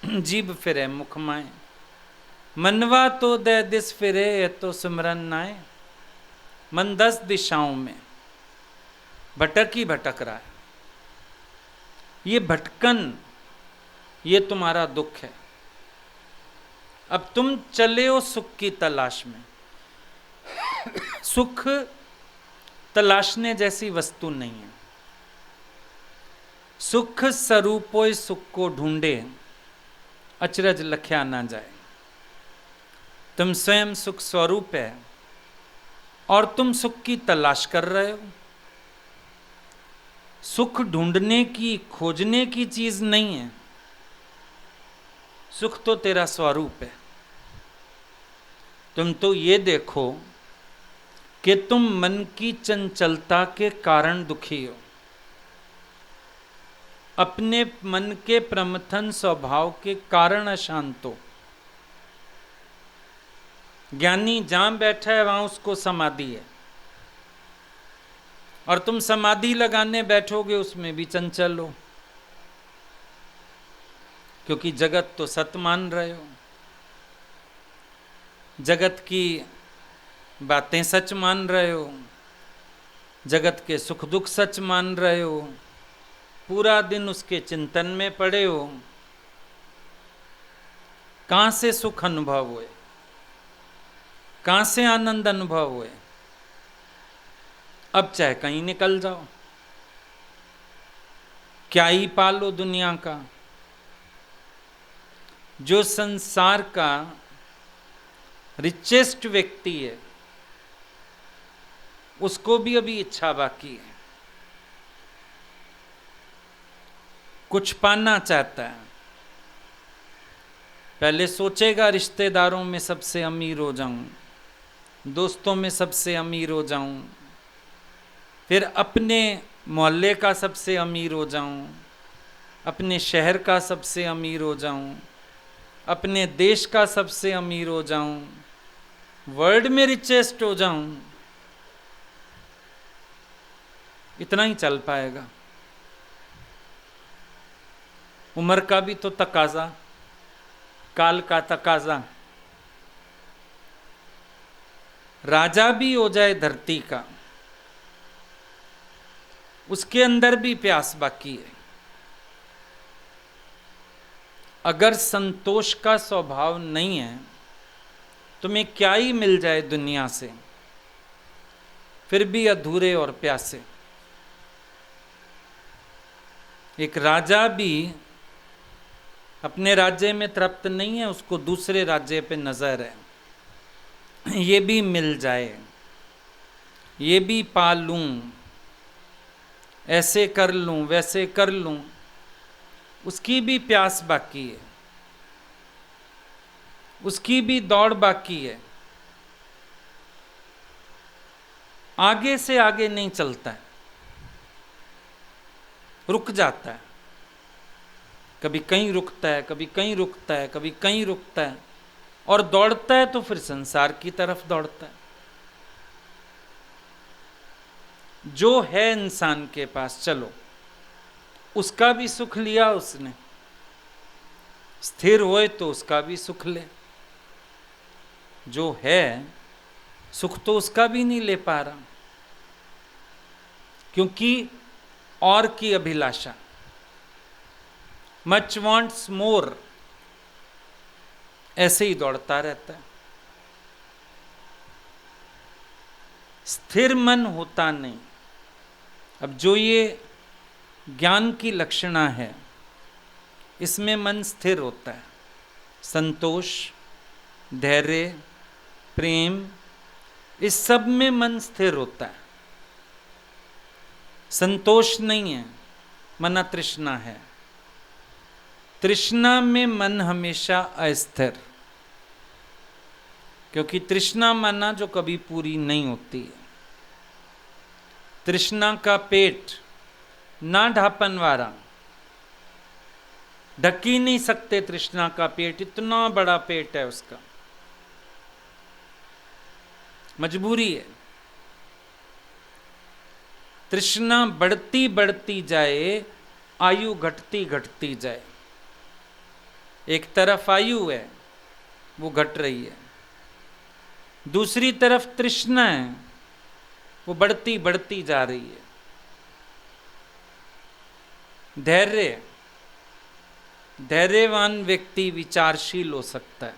जीभ फिरे मुख माए, मनवा तो दे 10 फिरे, ये तो सुमरन ना है। मन 10 दिशाओं में भटक ही भटक रहा है। ये भटकन, ये तुम्हारा दुख है। अब तुम चले हो सुख की तलाश में। सुख तलाशने जैसी वस्तु नहीं है। सुख स्वरूपोय सुख को ढूंढे, अचरज लख्या ना जाए। तुम स्वयं सुख स्वरूप है और तुम सुख की तलाश कर रहे हो। सुख ढूंढने की, खोजने की चीज नहीं है। सुख तो तेरा स्वरूप है। तुम तो ये देखो कि तुम मन की चंचलता के कारण दुखी हो, अपने मन के प्रमथन स्वभाव के कारण अशांत हो। ज्ञानी जहां बैठा है वहां उसको समाधि है, और तुम समाधि लगाने बैठोगे उसमें भी चंचल हो, क्योंकि जगत तो सत मान रहे हो, जगत की बातें सच मान रहे हो, जगत के सुख दुख सच मान रहे हो, पूरा दिन उसके चिंतन में पड़े हो। कहां से सुख अनुभव हुए, कहां से आनंद अनुभव हुए? अब चाहे कहीं निकल जाओ, क्या ही पालो दुनिया का। जो संसार का रिचेस्ट व्यक्ति है उसको भी अभी इच्छा बाकी है, कुछ पाना चाहता है। पहले सोचेगा रिश्तेदारों में सबसे अमीर हो जाऊं, दोस्तों में सबसे अमीर हो जाऊं, फिर अपने मोहल्ले का सबसे अमीर हो जाऊं, अपने शहर का सबसे अमीर हो जाऊं, अपने देश का सबसे अमीर हो जाऊं, वर्ल्ड में रिचेस्ट हो जाऊं। इतना ही चल पाएगा। उम्र का भी तो तकाजा, काल का तकाजा। राजा भी हो जाए धरती का, उसके अंदर भी प्यास बाकी है। अगर संतोष का स्वभाव नहीं है, तुम्हें क्या ही मिल जाए दुनिया से, फिर भी अधूरे और प्यासे। एक राजा भी अपने राज्य में तृप्त नहीं है, उसको दूसरे राज्य पे नजर है। ये भी मिल जाए, ये भी पा लूं, ऐसे कर लूं, वैसे कर लूं, उसकी भी प्यास बाकी है, उसकी भी दौड़ बाकी है। आगे से आगे नहीं चलता है, रुक जाता है। कभी कहीं रुकता है, कभी कहीं रुकता है, कभी कहीं रुकता है, और दौड़ता है तो फिर संसार की तरफ दौड़ता है। जो है इंसान के पास, चलो उसका भी सुख लिया उसने, स्थिर होए तो उसका भी सुख ले। जो है सुख तो उसका भी नहीं ले पा रहा, क्योंकि और की अभिलाषा, मच वांट्स मोर, ऐसे ही दौड़ता रहता है। स्थिर मन होता नहीं। अब जो ये ज्ञान की लक्षणा है, इसमें मन स्थिर होता है। संतोष, धैर्य, प्रेम, इस सब में मन स्थिर होता है। संतोष नहीं है, मन तृष्णा है। तृष्णा में मन हमेशा अस्थिर, क्योंकि तृष्णा माना जो कभी पूरी नहीं होती है। तृष्णा का पेट ना ढापन वाला, ढक ही नहीं सकते तृष्णा का पेट, इतना बड़ा पेट है उसका, मजबूरी है। तृष्णा बढ़ती बढ़ती जाए, आयु घटती घटती जाए। एक तरफ आयु है, वो घट रही है, दूसरी तरफ तृष्णा है, वो बढ़ती बढ़ती जा रही है। धैर्य, धैर्यवान व्यक्ति विचारशील हो सकता है।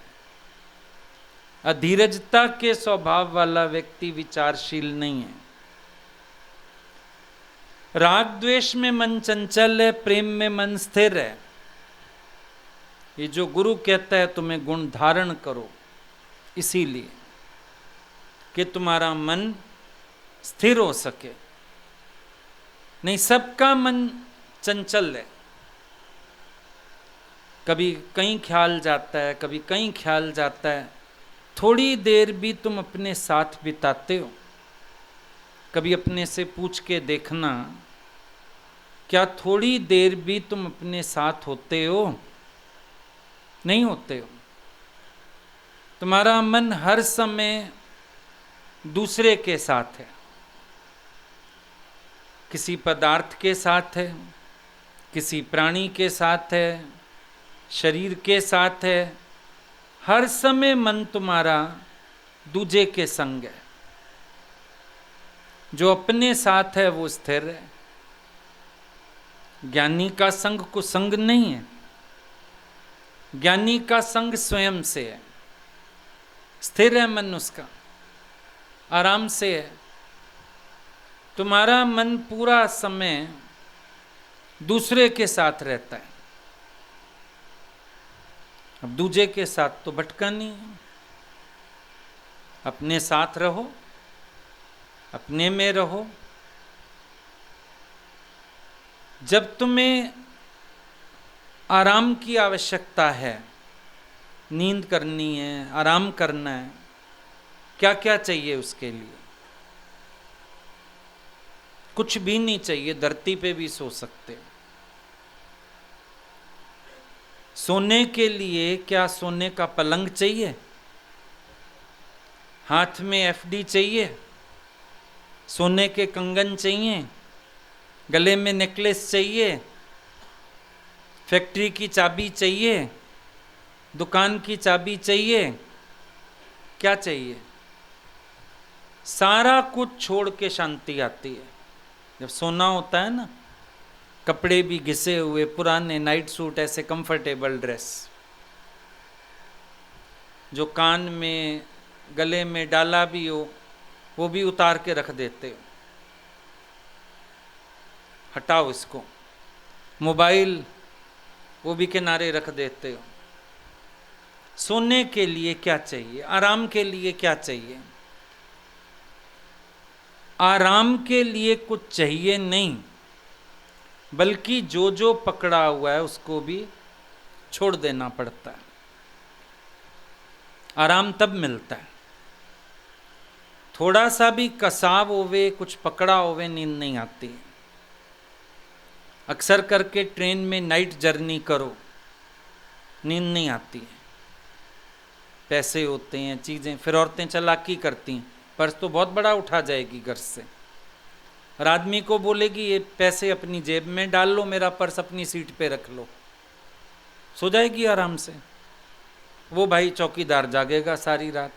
अधीरजता के स्वभाव वाला व्यक्ति विचारशील नहीं है। राग द्वेष में मन चंचल है, प्रेम में मन स्थिर है। ये जो गुरु कहता है तुम्हें गुण धारण करो, इसीलिए कि तुम्हारा मन स्थिर हो सके। नहीं, सबका मन चंचल है। कभी कहीं ख्याल जाता है, कभी कहीं ख्याल जाता है। थोड़ी देर भी तुम अपने साथ बिताते हो? कभी अपने से पूछ के देखना, क्या थोड़ी देर भी तुम अपने साथ होते हो? नहीं होते हो। तुम्हारा मन हर समय दूसरे के साथ है, किसी पदार्थ के साथ है, किसी प्राणी के साथ है, शरीर के साथ है। हर समय मन तुम्हारा दूजे के संग है। जो अपने साथ है वो स्थिर है। ज्ञानी का संग कुसंग नहीं है। ज्ञानी का संग स्वयं से है। स्थिर है मन उसका, आराम से है। तुम्हारा मन पूरा समय दूसरे के साथ रहता है। अब दूजे के साथ तो भटका नहीं है। अपने साथ रहो, अपने में रहो। जब तुम्हें आराम की आवश्यकता है, नींद करनी है, आराम करना है, क्या क्या चाहिए उसके लिए? कुछ भी नहीं चाहिए, धरती पे भी सो सकते। सोने के लिए क्या सोने का पलंग चाहिए? हाथ में एफडी चाहिए? सोने के कंगन चाहिए? गले में नेकलेस चाहिए? फैक्ट्री की चाबी चाहिए? दुकान की चाबी चाहिए? क्या चाहिए? सारा कुछ छोड़ के शांति आती है जब सोना होता है ना। कपड़े भी घिसे हुए, पुराने नाइट सूट, ऐसे कंफर्टेबल ड्रेस जो कान में गले में डाला भी हो वो भी उतार के रख देते हो। हटाओ इसको। मोबाइल वो भी किनारे रख देते हो। सोने के लिए क्या चाहिए? आराम के लिए क्या चाहिए? आराम के लिए कुछ चाहिए नहीं, बल्कि जो जो पकड़ा हुआ है उसको भी छोड़ देना पड़ता है। आराम तब मिलता है। थोड़ा सा भी कसाव होवे, कुछ पकड़ा होवे, नींद नहीं आती। अक्सर करके ट्रेन में नाइट जर्नी करो, नींद नहीं आती है। पैसे होते हैं, चीज़ें, फिर औरतें चालाकी करती हैं, पर्स तो बहुत बड़ा उठा जाएगी घर से, और आदमी को बोलेगी ये पैसे अपनी जेब में डाल लो, मेरा पर्स अपनी सीट पे रख लो। सो जाएगी आराम से। वो भाई चौकीदार जागेगा सारी रात।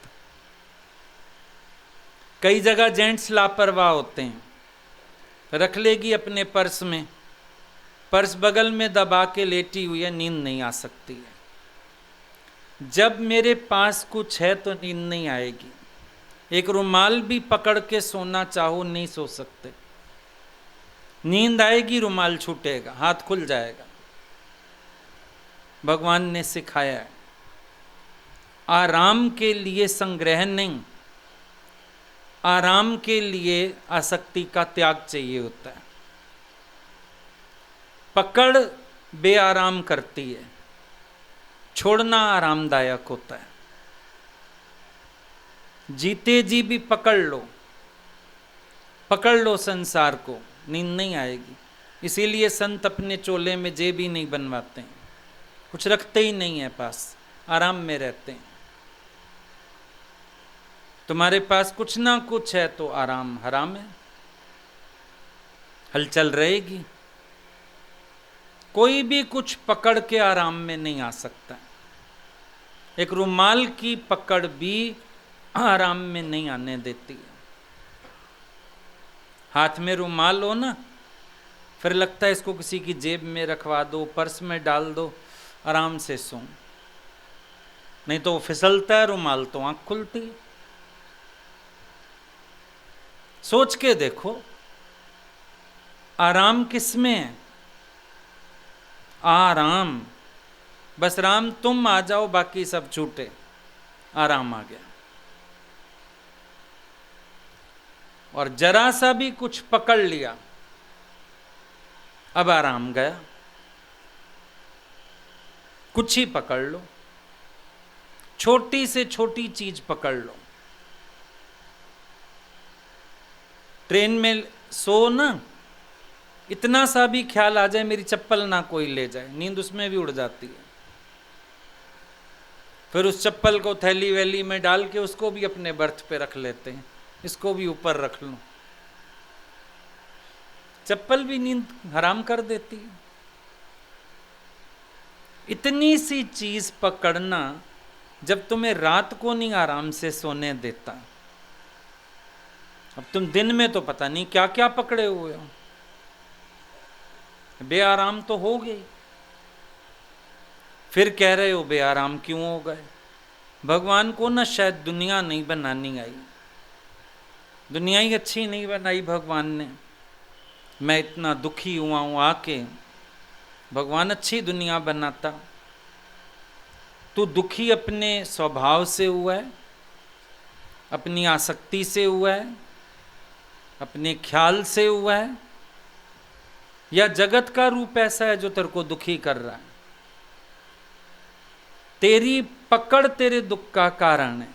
कई जगह जेंट्स लापरवाह होते हैं, रख लेगी अपने पर्स में, पर्स बगल में दबा के लेटी हुई है, नींद नहीं आ सकती है। जब मेरे पास कुछ है तो नींद नहीं आएगी। एक रुमाल भी पकड़ के सोना चाहो नहीं सो सकते। नींद आएगी, रुमाल छूटेगा, हाथ खुल जाएगा। भगवान ने सिखाया है। आराम के लिए संग्रह नहीं, आराम के लिए आसक्ति का त्याग चाहिए होता है। पकड़ बेआराम करती है, छोड़ना आरामदायक होता है। जीते जी भी पकड़ लो संसार को, नींद नहीं आएगी। इसीलिए संत अपने चोले में जेब ही नहीं बनवाते हैं, कुछ रखते ही नहीं है पास, आराम में रहते हैं। तुम्हारे पास कुछ ना कुछ है तो आराम हराम है, हलचल रहेगी। कोई भी कुछ पकड़ के आराम में नहीं आ सकता। एक रुमाल की पकड़ भी आराम में नहीं आने देती है। हाथ में रुमाल हो ना, फिर लगता है इसको किसी की जेब में रखवा दो, पर्स में डाल दो, आराम से सो। नहीं तो वो फिसलता है रुमाल तो आंख खुलती है। सोच के देखो, आराम किसमें है? आराम, बस राम तुम आ जाओ, बाकी सब छूटे, आराम आ गया। और जरा सा भी कुछ पकड़ लिया, अब आराम गया। कुछ ही पकड़ लो, छोटी से छोटी चीज पकड़ लो। ट्रेन में सो ना, इतना सा भी ख्याल आ जाए मेरी चप्पल ना कोई ले जाए, नींद उसमें भी उड़ जाती है। फिर उस चप्पल को थैली वैली में डाल के उसको भी अपने बर्थ पे रख लेते हैं, इसको भी ऊपर रख लो। चप्पल भी नींद हराम कर देती है। इतनी सी चीज पकड़ना जब तुम्हें रात को नहीं आराम से सोने देता, अब तुम दिन में तो पता नहीं क्या क्या पकड़े हुए हो, बेआराम तो हो गई, फिर कह रहे हो बेआराम क्यों हो गए। भगवान को ना शायद दुनिया नहीं बनानी आई, दुनिया ही अच्छी नहीं बनाई भगवान ने। मैं इतना दुखी हुआ हूं आके, भगवान अच्छी दुनिया बनाता। तू दुखी अपने स्वभाव से हुआ है, अपनी आसक्ति से हुआ है, अपने ख्याल से हुआ है, या जगत का रूप ऐसा है जो तेरे को दुखी कर रहा है। तेरी पकड़ तेरे दुख का कारण है।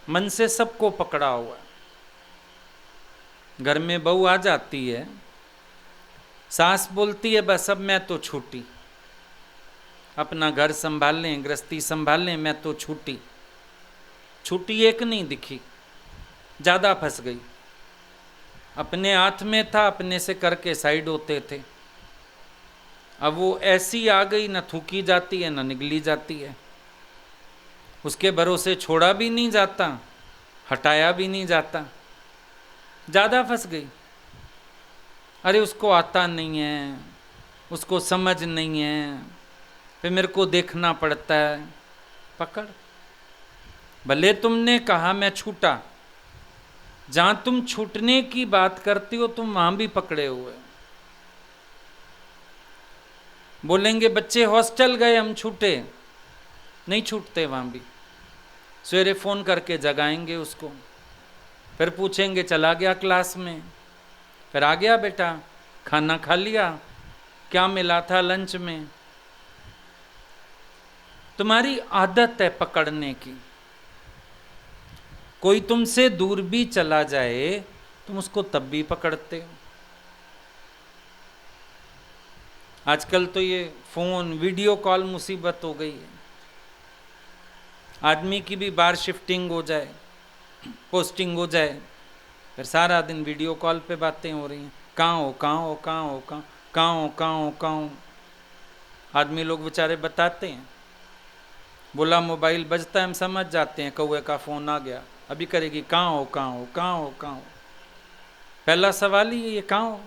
मन से सबको पकड़ा हुआ है। घर में बहू आ जाती है, सास बोलती है बस अब मैं तो छूटी, अपना घर संभाल लें, गृहस्थी संभाल लें, मैं तो छूटी। छूटी एक नहीं दिखी, ज्यादा फंस गई। अपने हाथ में था, अपने से करके साइड होते थे। अब वो ऐसी आ गई, न थूकी जाती है न निगली जाती है। उसके भरोसे छोड़ा भी नहीं जाता, हटाया भी नहीं जाता, ज्यादा फंस गई। अरे उसको आता नहीं है, उसको समझ नहीं है, फिर मेरे को देखना पड़ता है। पकड़, भले तुमने कहा मैं छूटा, जहां तुम छूटने की बात करती हो तुम वहां भी पकड़े हुए। बोलेंगे बच्चे हॉस्टल गए हम छूटे, नहीं छूटते वहां भी। सवेरे फोन करके जगाएंगे उसको, फिर पूछेंगे चला गया क्लास में, फिर आ गया बेटा, खाना खा लिया, क्या मिला था लंच में। तुम्हारी आदत है पकड़ने की। कोई तुमसे दूर भी चला जाए तुम उसको तब भी पकड़ते हो। आजकल तो ये फोन वीडियो कॉल मुसीबत हो गई है। आदमी की भी बार शिफ्टिंग हो जाए, पोस्टिंग हो जाए, फिर सारा दिन वीडियो कॉल पे बातें हो रही हैं। कहाँ हो, कहाँ हो, कहाँ हो, कहाँ हो, कहाँ हो, कहाँ हो। आदमी लोग बेचारे बताते हैं, बोला मोबाइल बजता है हम समझ जाते हैं कौए का फोन आ गया। अभी करेगी कहाँ हो, कहाँ हो, कहाँ हो, कहाँ हो। पहला सवाल ही ये कहाँ हो,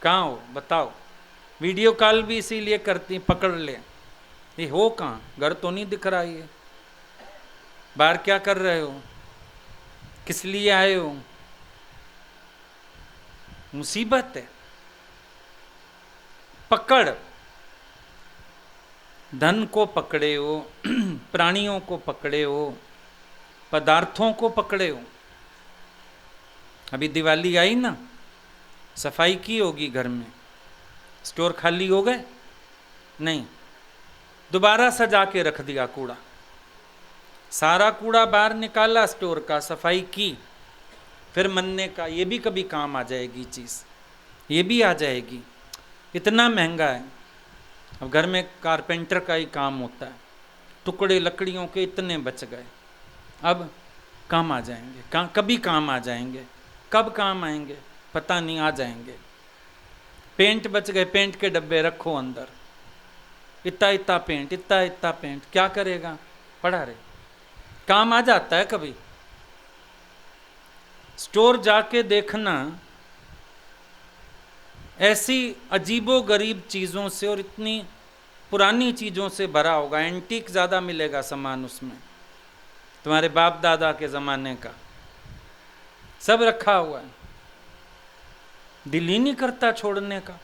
कहाँ हो बताओ। वीडियो कॉल भी इसीलिए करती, पकड़ ले, ये हो कहाँ, घर तो नहीं दिख रहा, ये बाहर क्या कर रहे हो, किस लिए आए हो। मुसीबत है। पकड़, धन को पकड़े हो, प्राणियों को पकड़े हो, पदार्थों को पकड़े हो। अभी दिवाली आई ना, सफाई की होगी घर में, स्टोर खाली हो गए नहीं, दोबारा सजा के रख दिया कूड़ा, सारा कूड़ा बाहर निकाला, स्टोर का सफाई की, फिर मनने का ये भी कभी काम आ जाएगी चीज़, ये भी आ जाएगी। इतना महंगा है। अब घर में कारपेंटर का ही काम होता है, टुकड़े लकड़ियों के इतने बच गए, अब काम आ जाएंगे, कभी काम आ जाएंगे, कब काम आएंगे पता नहीं, आ जाएंगे। पेंट बच गए, पेंट के डब्बे रखो अंदर, इतना इतना पेंट, इतना इतना पेंट, क्या करेगा, पड़ा रहे, काम आ जाता है कभी। स्टोर जाके देखना, ऐसी अजीबो गरीब चीज़ों से और इतनी पुरानी चीज़ों से भरा होगा, एंटीक ज़्यादा मिलेगा सामान उसमें, तुम्हारे बाप दादा के ज़माने का सब रखा हुआ है। दिल ही नहीं करता छोड़ने का,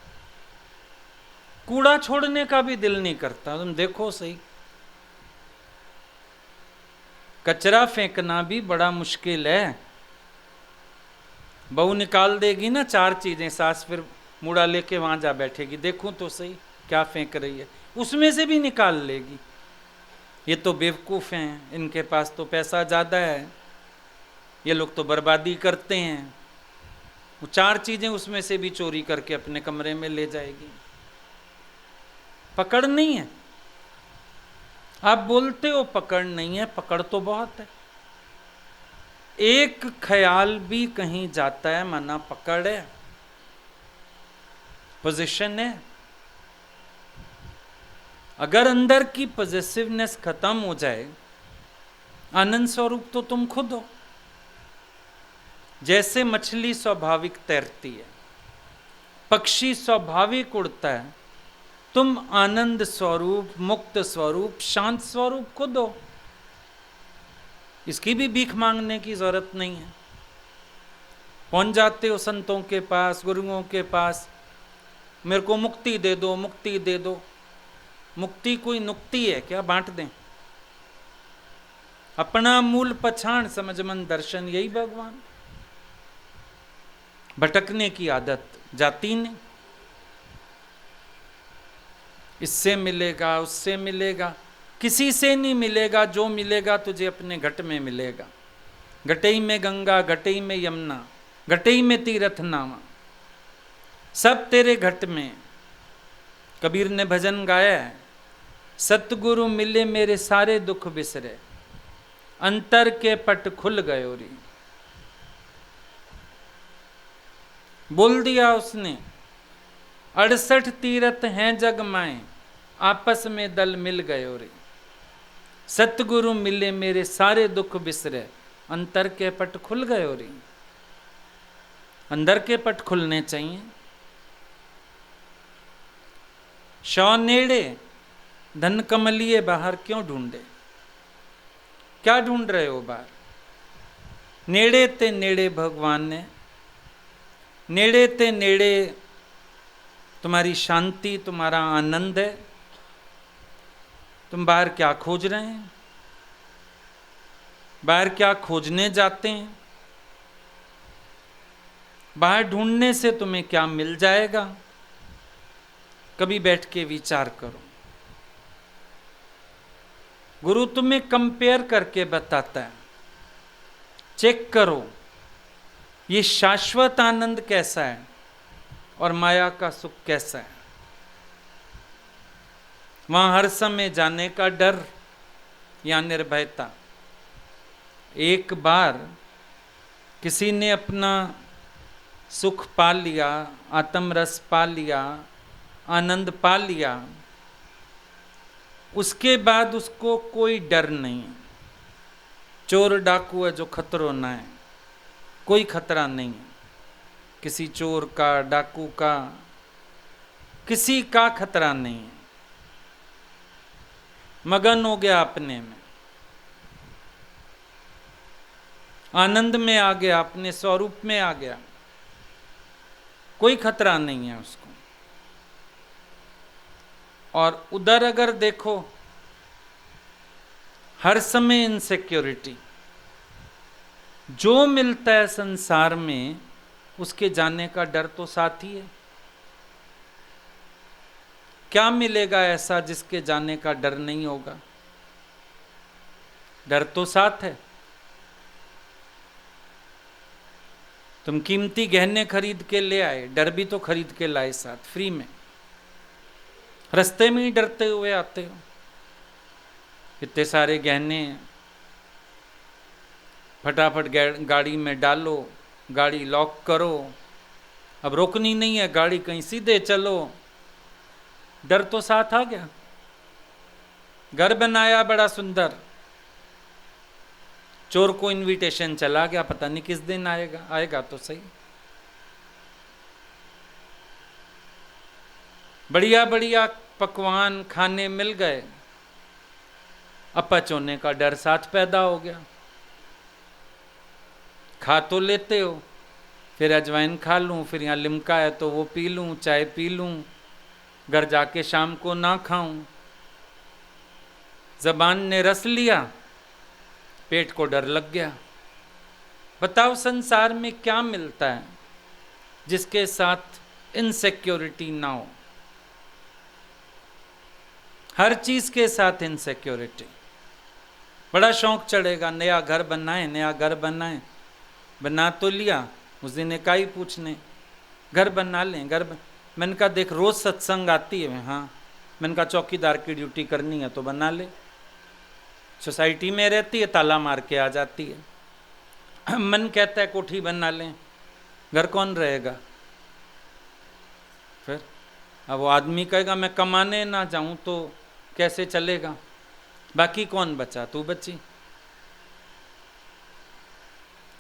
कूड़ा छोड़ने का भी दिल नहीं करता। तुम देखो सही, कचरा फेंकना भी बड़ा मुश्किल है। बहू निकाल देगी ना 4 चीज़ें, सास फिर मुड़ा लेके वहाँ जा बैठेगी, देखूं तो सही क्या फेंक रही है, उसमें से भी निकाल लेगी। ये तो बेवकूफ हैं, इनके पास तो पैसा ज्यादा है, ये लोग तो बर्बादी करते हैं। वो 4 चीजें उसमें से भी चोरी करके अपने कमरे में ले जाएगी। पकड़ नहीं है। आप बोलते हो पकड़ नहीं है, पकड़ तो बहुत है। एक ख्याल भी कहीं जाता है, माना पकड़ है, पोजीशन है। अगर अंदर की पॉजिटिवनेस खत्म हो जाए, आनंद स्वरूप तो तुम खुद हो। जैसे मछली स्वाभाविक तैरती है, पक्षी स्वाभाविक उड़ता है, तुम आनंद स्वरूप, मुक्त स्वरूप, शांत स्वरूप खुद हो। इसकी भी भीख मांगने की जरूरत नहीं है। पहुंच जाते हो संतों के पास, गुरुओं के पास, मेरे को मुक्ति दे दो, मुक्ति दे दो। मुक्ति कोई नुक्ति है क्या, बांट दें? अपना मूल पछाण समझ मन दर्शन, यही भगवान। भटकने की आदत जाती नहीं। इससे मिलेगा, उससे मिलेगा, किसी से नहीं मिलेगा। जो मिलेगा तुझे अपने घट में मिलेगा। घटई में गंगा, घटई में यमुना, घटई में तीर्थ नामा, सब तेरे घट में। कबीर ने भजन गाया है, सतगुरु मिले मेरे सारे दुख बिसरे, अंतर के पट खुल गयो री। बोल दिया उसने, 68 तीर्थ हैं जग माए, आपस में दल मिल गयो रे। सतगुरु मिले मेरे सारे दुख बिसरे, अंतर के पट खुल गयो रे। अंदर के पट खुलने चाहिए। शौ नेड़े धन कमलिए बाहर क्यों ढूंढे? क्या ढूंढ रहे हो बाहर? नेड़े ते नेड़े भगवान ने, नेड़े ते नेड़े तुम्हारी शांति, तुम्हारा आनंद है। तुम बाहर क्या खोज रहे हैं? बाहर क्या खोजने जाते हैं? बाहर ढूंढने से तुम्हें क्या मिल जाएगा? कभी बैठ के विचार करो। गुरु तुम्हें कंपेयर करके बताता है, चेक करो ये शाश्वत आनंद कैसा है और माया का सुख कैसा है। वहां हर समय जाने का डर या निर्भयता। एक बार किसी ने अपना सुख पा लिया, आत्मरस पा लिया, आनंद पा लिया, उसके बाद उसको कोई डर नहीं। चोर डाकू है जो खतरो ना है, कोई खतरा नहीं है। किसी चोर का, डाकू का, किसी का खतरा नहीं है। मगन हो गया अपने में, आनंद में आ गया, अपने स्वरूप में आ गया, कोई खतरा नहीं है उसको। और उधर अगर देखो, हर समय इनसिक्योरिटी। जो मिलता है संसार में उसके जाने का डर तो साथ ही है। क्या मिलेगा ऐसा जिसके जाने का डर नहीं होगा? डर तो साथ है। तुम कीमती गहने खरीद के ले आए, डर भी तो खरीद के लाए साथ, फ्री में। रास्ते में ही डरते हुए आते हो। इतने सारे गहने, फटाफट गाड़ी में डालो, गाड़ी लॉक करो। अब रोकनी नहीं है गाड़ी, कहीं सीधे चलो। डर तो साथ आ गया। घर बनाया बड़ा सुंदर, चोर को इनविटेशन चला गया, पता नहीं किस दिन आएगा। आएगा तो सही। बढ़िया बढ़िया पकवान खाने मिल गए, अपच होने का डर साथ पैदा हो गया। खा तो लेते हो, फिर अजवाइन खा लूं, फिर यहाँ लिमका है तो वो पी लूं, चाय पी लूं, घर जाके शाम को ना खाऊं। जबान ने रस लिया, पेट को डर लग गया। बताओ संसार में क्या मिलता है जिसके साथ इनसिक्योरिटी ना हो? हर चीज के साथ इनसिक्योरिटी। बड़ा शौक चढ़ेगा, नया घर बनाए, नया घर बनाए। बना तो लिया, उस दिन इकाई पूछने घर बना लें, मैंने कहा देख रोज सत्संग आती है। हाँ, मैंने कहा चौकीदार की ड्यूटी करनी है तो बना ले। सोसाइटी में रहती है, ताला मार के आ जाती है। मन कहता है कोठी बना लें, घर कौन रहेगा फिर? अब वो आदमी कहेगा मैं कमाने ना जाऊं तो कैसे चलेगा? बाकी कौन बचा? तू बची।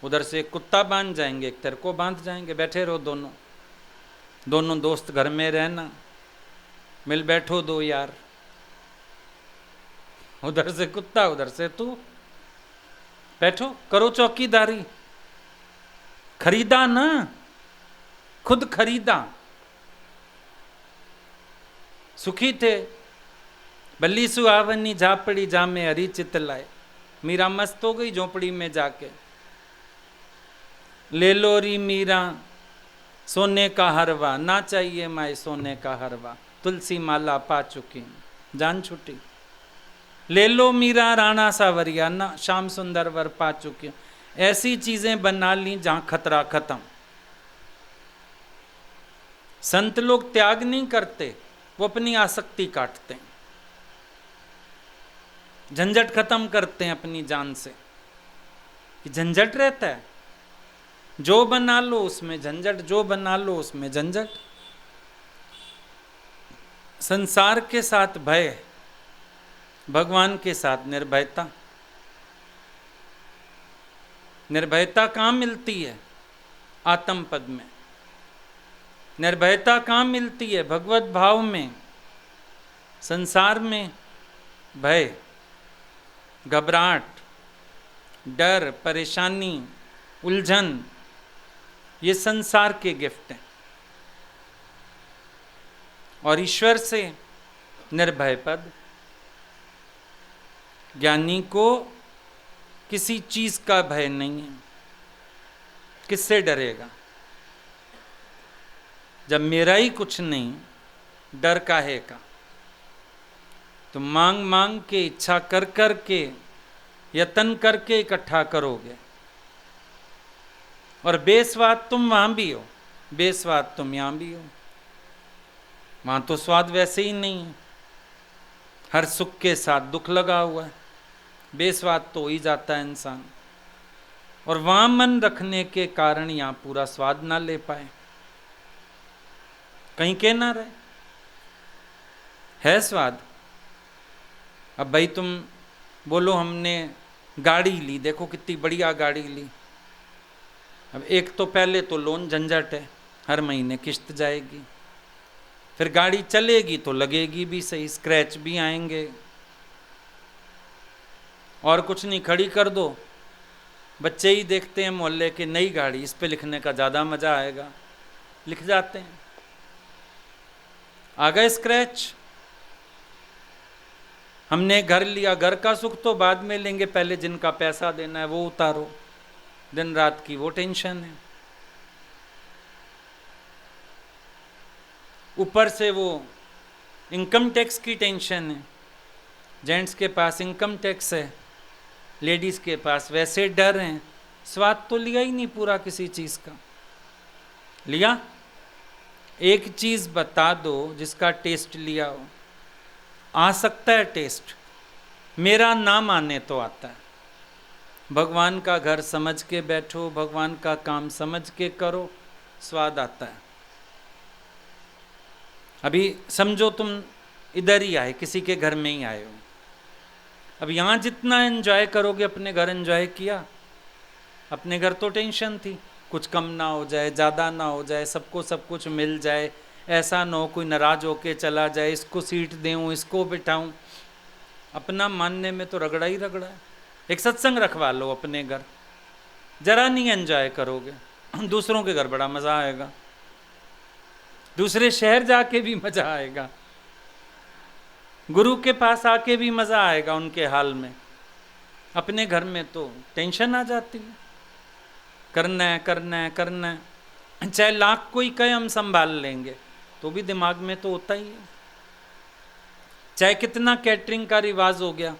उधर से एक कुत्ता बांध जाएंगे, एक तेरे को बांध जाएंगे, बैठे रहो दोनों दोस्त घर में रहना, मिल बैठो दो यार। उधर से कुत्ता, उधर से तू, बैठो करो चौकीदारी। खरीदा ना, खुद खरीदा। सुखी थे। बल्ली सुहावनी झापड़ी जामे हरी चित लाए। मीरा मस्त हो गई झोपड़ी में जाके। ले लो री मीरा सोने का हरवा, ना चाहिए माए सोने का हरवा। तुलसी माला पा चुकी, जान छुटी। ले लो मीरा राणा सावरिया, ना श्याम सुंदर वर पा चुकी। ऐसी चीजें बना ली जहां खतरा खत्म। संत लोग त्याग नहीं करते, वो अपनी आसक्ति काटते हैं, झंझट खत्म करते हैं अपनी जान से। कि झंझट रहता है, जो बना लो उसमें झंझट, जो बना लो उसमें झंझट। संसार के साथ भय, भगवान के साथ निर्भयता। निर्भयता कहाँ मिलती है? आत्म पद में। निर्भयता कहाँ मिलती है? भगवत भाव में। संसार में भय, घबराहट, डर, परेशानी, उलझन, ये संसार के गिफ्ट हैं। और ईश्वर से निर्भय पद। ज्ञानी को किसी चीज का भय नहीं है। किससे डरेगा? जब मेरा ही कुछ नहीं, डर काहे का? तो मांग मांग के, इच्छा कर कर के, यत्न करके इकट्ठा करोगे। और बेस्वाद तुम वहां भी हो, बेस्वाद तुम यहां भी हो। वहां तो स्वाद वैसे ही नहीं है, हर सुख के साथ दुख लगा हुआ है। बेस्वाद तो हो ही जाता है इंसान। और वहां मन रखने के कारण यहां पूरा स्वाद ना ले पाए, कहीं के ना रहे। है स्वाद। अब भाई तुम बोलो हमने गाड़ी ली, देखो कितनी बढ़िया गाड़ी ली। अब एक तो पहले तो लोन झंझट है, हर महीने किस्त जाएगी। फिर गाड़ी चलेगी तो लगेगी भी सही, स्क्रैच भी आएंगे। और कुछ नहीं, खड़ी कर दो, बच्चे ही देखते हैं मोहल्ले के, नई गाड़ी, इस पे लिखने का ज़्यादा मज़ा आएगा, लिख जाते हैं। आ गए स्क्रैच। हमने घर लिया, घर का सुख तो बाद में लेंगे, पहले जिनका पैसा देना है वो उतारो। दिन रात की वो टेंशन है। ऊपर से वो इनकम टैक्स की टेंशन है। जेंट्स के पास इनकम टैक्स है, लेडीज के पास वैसे डर हैं। स्वाद तो लिया ही नहीं पूरा किसी चीज का। लिया? एक चीज बता दो जिसका टेस्ट लिया हो। आ सकता है टेस्ट, मेरा नाम आने तो आता है। भगवान का घर समझ के बैठो, भगवान का काम समझ के करो, स्वाद आता है। अभी समझो तुम इधर ही आए, किसी के घर में ही आए हो। अब यहाँ जितना एंजॉय करोगे, अपने घर एंजॉय किया। अपने घर तो टेंशन थी, कुछ कम ना हो जाए, ज़्यादा ना हो जाए, सबको सब कुछ मिल जाए, ऐसा ना हो कोई नाराज होके चला जाए, इसको सीट दूँ, इसको बिठाऊँ। अपना मानने में तो रगड़ा ही रगड़ा है। एक सत्संग रखवा लो अपने घर, जरा नहीं एंजॉय करोगे, दूसरों के घर बड़ा मज़ा आएगा, दूसरे शहर जाके भी मज़ा आएगा, गुरु के पास आके भी मज़ा आएगा उनके हाल में। अपने घर में तो टेंशन आ जाती है, करना है करना है करना है। चाहे लाख कोई कहे हम संभाल लेंगे, तो भी दिमाग में तो होता ही है। चाहे कितना कैटरिंग का रिवाज हो गया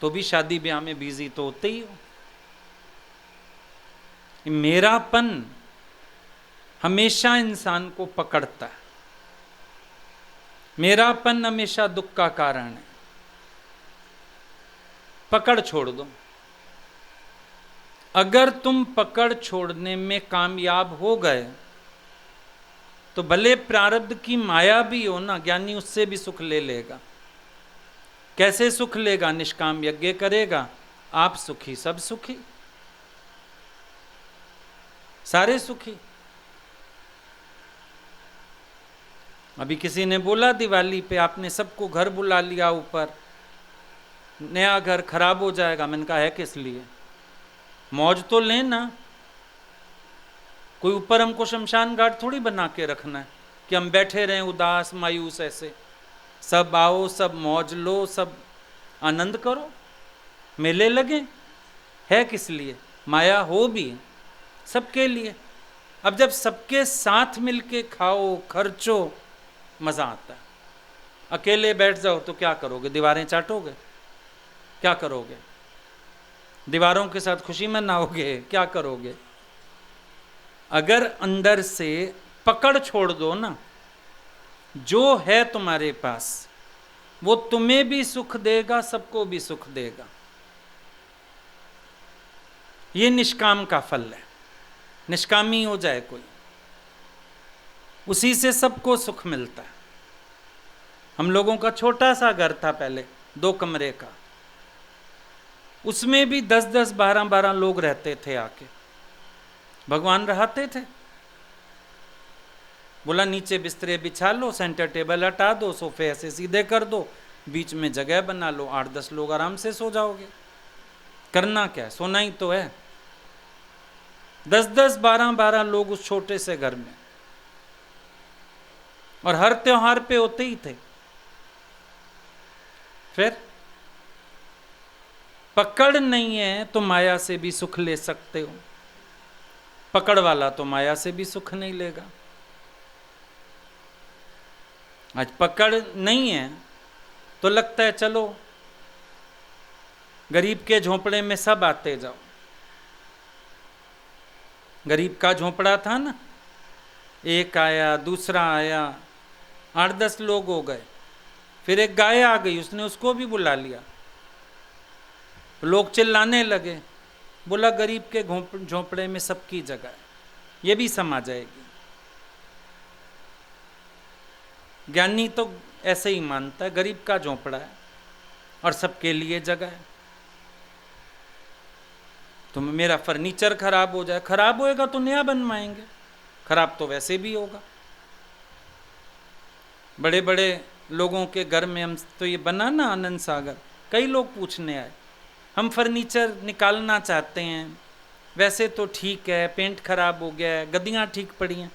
तो भी शादी ब्याह में बिजी तो होते ही हो। मेरापन हमेशा इंसान को पकड़ता है, मेरापन हमेशा दुख का कारण है। पकड़ छोड़ दो। अगर तुम पकड़ छोड़ने में कामयाब हो गए तो भले प्रारब्ध की माया भी हो ना, ज्ञानी उससे भी सुख ले लेगा। कैसे सुख लेगा? निष्काम यज्ञ करेगा, आप सुखी सब सुखी, सारे सुखी। अभी किसी ने बोला दिवाली पे आपने सबको घर बुला लिया ऊपर, नया घर खराब हो जाएगा। मैंने कहा है किस लिए? मौज तो लेना। कोई ऊपर हमको शमशान घाट थोड़ी बना के रखना है कि हम बैठे रहें उदास मायूस ऐसे। सब आओ, सब मौज लो, सब आनंद करो, मेले लगे। है किस लिए? माया हो भी सबके लिए। अब जब सबके साथ मिलके खाओ, खर्चो, मजा आता है। अकेले बैठ जाओ तो क्या करोगे? दीवारें चाटोगे? क्या करोगे? दीवारों के साथ खुशी मनाओगे? क्या करोगे? अगर अंदर से पकड़ छोड़ दो ना, जो है तुम्हारे पास वो तुम्हें भी सुख देगा, सबको भी सुख देगा। ये निष्काम का फल है। निष्कामी हो जाए कोई, उसी से सबको सुख मिलता है। हम लोगों का छोटा सा घर था पहले, 2 कमरे का, उसमें भी 10-10, 12-12 लोग रहते थे आके। भगवान रहते थे। बोला नीचे बिस्तरे बिछा लो, सेंटर टेबल हटा दो, सोफे ऐसे सीधे कर दो, बीच में जगह बना लो, 8-10 लोग आराम से सो जाओगे। करना क्या? सोना ही तो है। 10-10, 12-12 लोग उस छोटे से घर में, और हर त्योहार पे होते ही थे। फिर पकड़ नहीं है तो माया से भी सुख ले सकते हो। पकड़ वाला तो माया से भी सुख नहीं लेगा। आज पकड़ नहीं है तो लगता है चलो गरीब के झोंपड़े में सब आते जाओ। गरीब का झोंपड़ा था ना, एक आया, दूसरा आया, 8-10 लोग हो गए। फिर एक गाय आ गई, उसने उसको भी बुला लिया। लोग चिल्लाने लगे। बोला गरीब के झोंपड़े में सबकी जगह है, ये भी समा जाएगी। ज्ञानी तो ऐसे ही मानता है, गरीब का झोंपड़ा है और सबके लिए जगह है। तो मेरा फर्नीचर खराब हो जाए, खराब होएगा तो नया बनवाएंगे, खराब तो वैसे भी होगा। बड़े बड़े लोगों के घर में हम तो ये बना ना आनंद सागर, कई लोग पूछने आए, हम फर्नीचर निकालना चाहते हैं, वैसे तो ठीक है, पेंट खराब हो गया है, गद्दियाँ ठीक पड़ी हैं।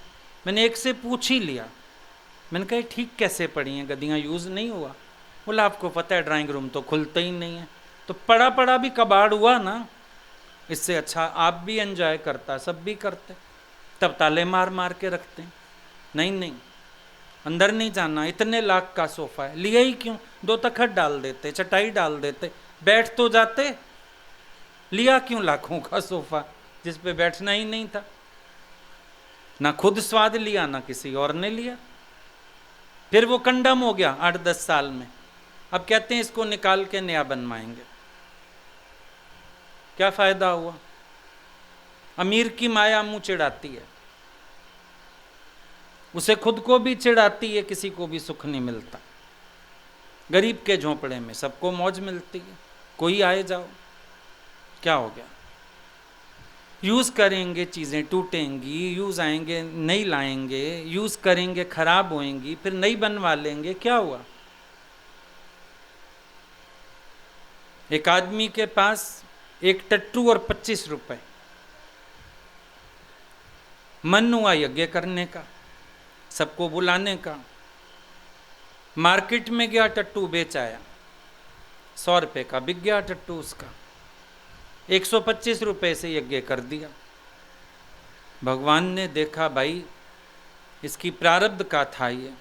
मैंने एक से पूछ ही लिया, मैंने कहा ठीक कैसे पड़ी हैं, गद्दियाँ यूज़ नहीं हुआ? बोला आपको पता है ड्राइंग रूम तो खुलता ही नहीं है। तो पड़ा पड़ा भी कबाड़ हुआ ना, इससे अच्छा आप भी एंजॉय करता, सब भी करते, तब ताले मार मार के रखते हैं। नहीं नहीं, अंदर नहीं जाना, इतने लाख का सोफा है, लिया ही क्यों? 2 तखत डाल देते, चटाई डाल देते, बैठ तो जाते। लिया क्यों लाखों का सोफा जिस पे बैठना ही नहीं था? ना खुद स्वाद लिया ना किसी और ने लिया। फिर वो कंडम हो गया 8-10 साल में। अब कहते हैं इसको निकाल के नया बनवाएंगे। क्या फायदा हुआ? अमीर की माया मुंह चिढ़ाती है, उसे खुद को भी चिढ़ाती है, किसी को भी सुख नहीं मिलता। गरीब के झोंपड़े में सबको मौज मिलती है, कोई आए जाओ, क्या हो गया? यूज़ करेंगे चीज़ें टूटेंगी, यूज़ आएंगे नई लाएंगे, यूज़ करेंगे खराब होएंगी, फिर नई बनवा लेंगे, क्या हुआ? एक आदमी के पास एक टट्टू और 25 रुपए, मन हुआ यज्ञ करने का, सबको बुलाने का। मार्केट में गया, टट्टू बेच आया, 100 रुपये का बिक गया टट्टू उसका, 125 रुपये से यज्ञ कर दिया। भगवान ने देखा भाई इसकी प्रारब्ध का था ये,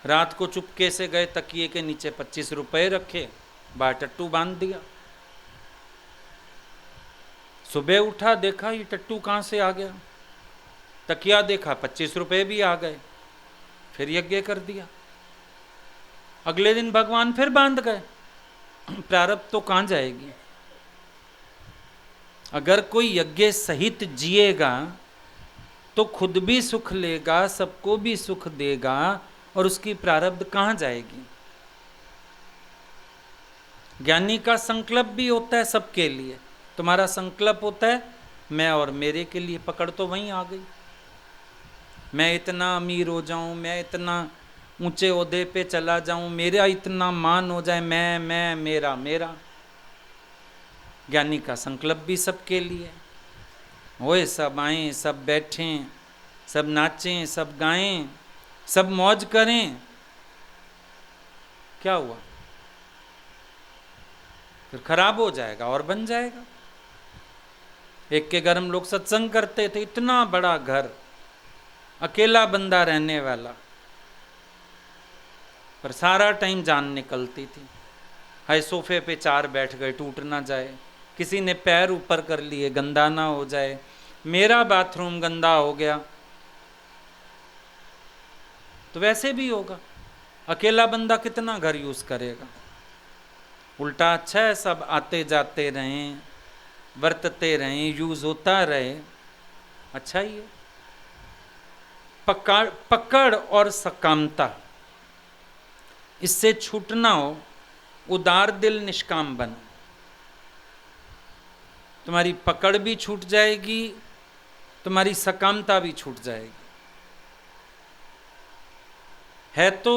रात को चुपके से गए, तकिए के नीचे 25 रुपए रखे, बाहर टट्टू बांध दिया। सुबह उठा, देखा ये टट्टू कहाँ से आ गया, तकिया देखा 25 रुपए भी आ गए, फिर यज्ञ कर दिया। अगले दिन भगवान फिर बांध गए। प्रारब्ध तो कहाँ जाएगी। अगर कोई यज्ञ सहित जिएगा तो खुद भी सुख लेगा, सबको भी सुख देगा, और उसकी प्रारब्ध कहाँ जाएगी। ज्ञानी का संकल्प भी होता है सबके लिए। तुम्हारा संकल्प होता है मैं और मेरे के लिए, पकड़ तो वहीं आ गई। मैं इतना अमीर हो जाऊं, मैं इतना ऊंचे ओहदे पे चला जाऊं, मेरा इतना मान हो जाए, मैं मेरा मेरा। ज्ञानी का संकल्प भी सबके लिए। ओए सब आएं, सब बैठें, सब नाचें, सब गाएं, सब मौज करें। क्या हुआ, फिर खराब हो जाएगा और बन जाएगा। एक के घर हम लोग सत्संग करते थे, इतना बड़ा घर, अकेला बंदा रहने वाला, पर सारा टाइम जान निकलती थी। हाय सोफे पे 4 बैठ गए, टूट ना जाए, किसी ने पैर ऊपर कर लिए गंदा ना हो जाए, मेरा बाथरूम गंदा हो गया। तो वैसे भी होगा, अकेला बंदा कितना घर यूज करेगा। उल्टा अच्छा है सब आते जाते रहें, बरतते रहें, यूज होता रहे, अच्छा ही है। पकड़ और सकामता, इससे छूटना हो, उदार दिल निष्काम बन। तुम्हारी पकड़ भी छूट जाएगी, तुम्हारी सकामता भी छूट जाएगी। है तो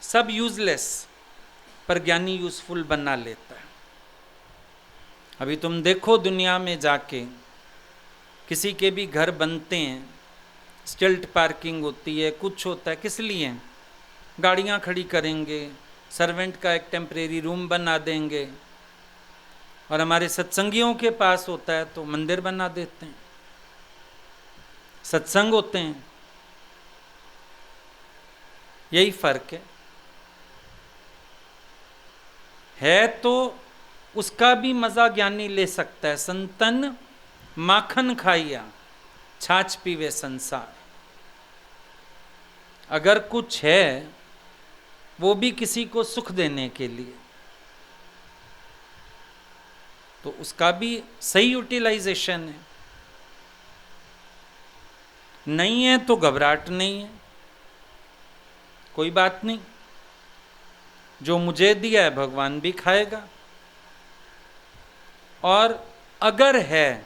सब यूजलेस, पर ज्ञानी यूजफुल बना लेता है। अभी तुम देखो दुनिया में जाके, किसी के भी घर बनते हैं, स्टिल्ट पार्किंग होती है, कुछ होता है, किस लिए? गाड़ियाँ खड़ी करेंगे, सर्वेंट का एक टेम्परेरी रूम बना देंगे। और हमारे सत्संगियों के पास होता है तो मंदिर बना देते हैं, सत्संग होते हैं। यही फर्क है तो उसका भी मजा ज्ञानी ले सकता है। संतन माखन खाइया, छाछ पीवे संसार। अगर कुछ है वो भी किसी को सुख देने के लिए, तो उसका भी सही यूटिलाइजेशन है। नहीं है तो घबराहट नहीं है, कोई बात नहीं, जो मुझे दिया है भगवान भी खाएगा। और अगर है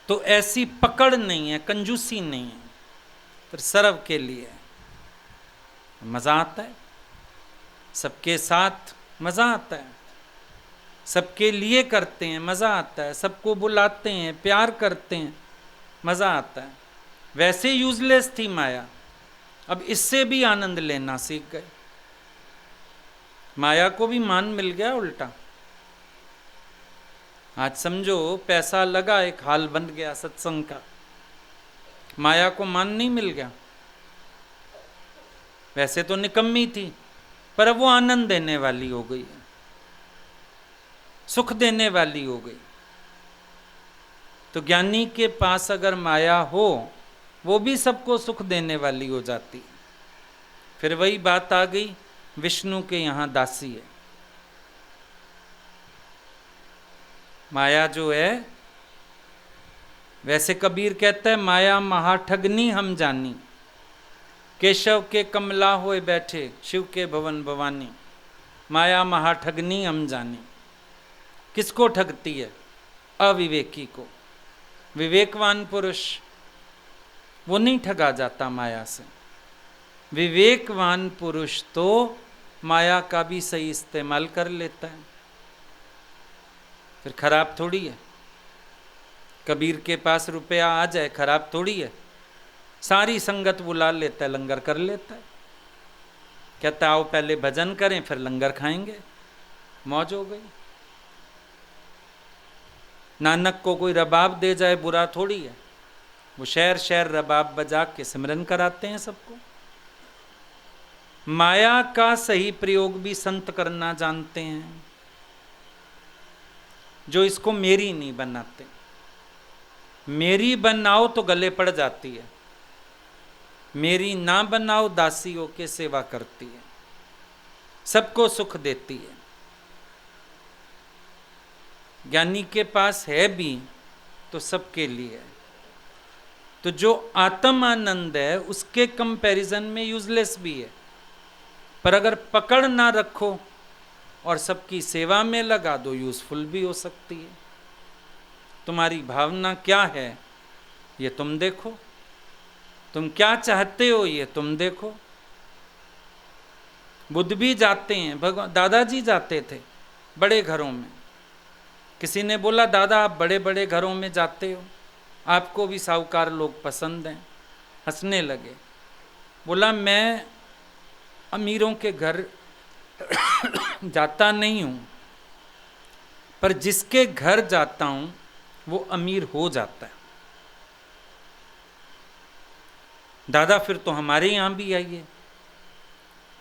तो ऐसी पकड़ नहीं है, कंजूसी नहीं है, फिर सर्व के लिए मजा आता है, सबके साथ मजा आता है, सबके लिए करते हैं मजा आता है, सबको बुलाते हैं, प्यार करते हैं, मजा आता है। वैसे यूजलेस थी माया, अब इससे भी आनंद लेना सीख गए। माया को भी मान मिल गया उल्टा। आज समझो पैसा लगा, एक हाल बन गया सत्संग का, माया को मान नहीं मिल गया। वैसे तो निकम्मी थी, पर वो आनंद देने वाली हो गई, सुख देने वाली हो गई। तो ज्ञानी के पास अगर माया हो, वो भी सबको सुख देने वाली हो जाती। फिर वही बात आ गई, विष्णु के यहाँ दासी है। माया जो है, वैसे कबीर कहता है माया महाठगनी हम जानी, केशव के कमला होए बैठे शिव के भवन भवानी। माया महाठगनी हम जानी, किसको ठगती है? अविवेकी को। विवेकवान पुरुष वो नहीं ठगा जाता माया से। विवेकवान पुरुष तो माया का भी सही इस्तेमाल कर लेता है, फिर खराब थोड़ी है। कबीर के पास रुपया आ जाए खराब थोड़ी है, सारी संगत बुला लेता है, लंगर कर लेता है, कहता आओ पहले भजन करें फिर लंगर खाएंगे, मौज हो गई। नानक को कोई रबाब दे जाए बुरा थोड़ी है, वो शहर शहर रबाब बजा के सिमरन कराते हैं सबको। माया का सही प्रयोग भी संत करना जानते हैं, जो इसको मेरी नहीं बनाते। मेरी बनाओ तो गले पड़ जाती है, मेरी ना बनाओ दासी होके सेवा करती है, सबको सुख देती है। ज्ञानी के पास है भी तो सबके लिए है। तो जो आत्म आनंद है उसके कंपैरिजन में यूजलेस भी है, पर अगर पकड़ ना रखो और सबकी सेवा में लगा दो, यूजफुल भी हो सकती है। तुम्हारी भावना क्या है ये तुम देखो, तुम क्या चाहते हो ये तुम देखो। बुद्ध भी जाते हैं, भगवान दादाजी जाते थे बड़े घरों में। किसी ने बोला दादा आप बड़े बड़े घरों में जाते हो, आपको भी साहूकार लोग पसंद हैं। हंसने लगे। बोला मैं अमीरों के घर जाता नहीं हूँ, पर जिसके घर जाता हूँ वो अमीर हो जाता है। दादा फिर तो हमारे यहाँ भी आइए।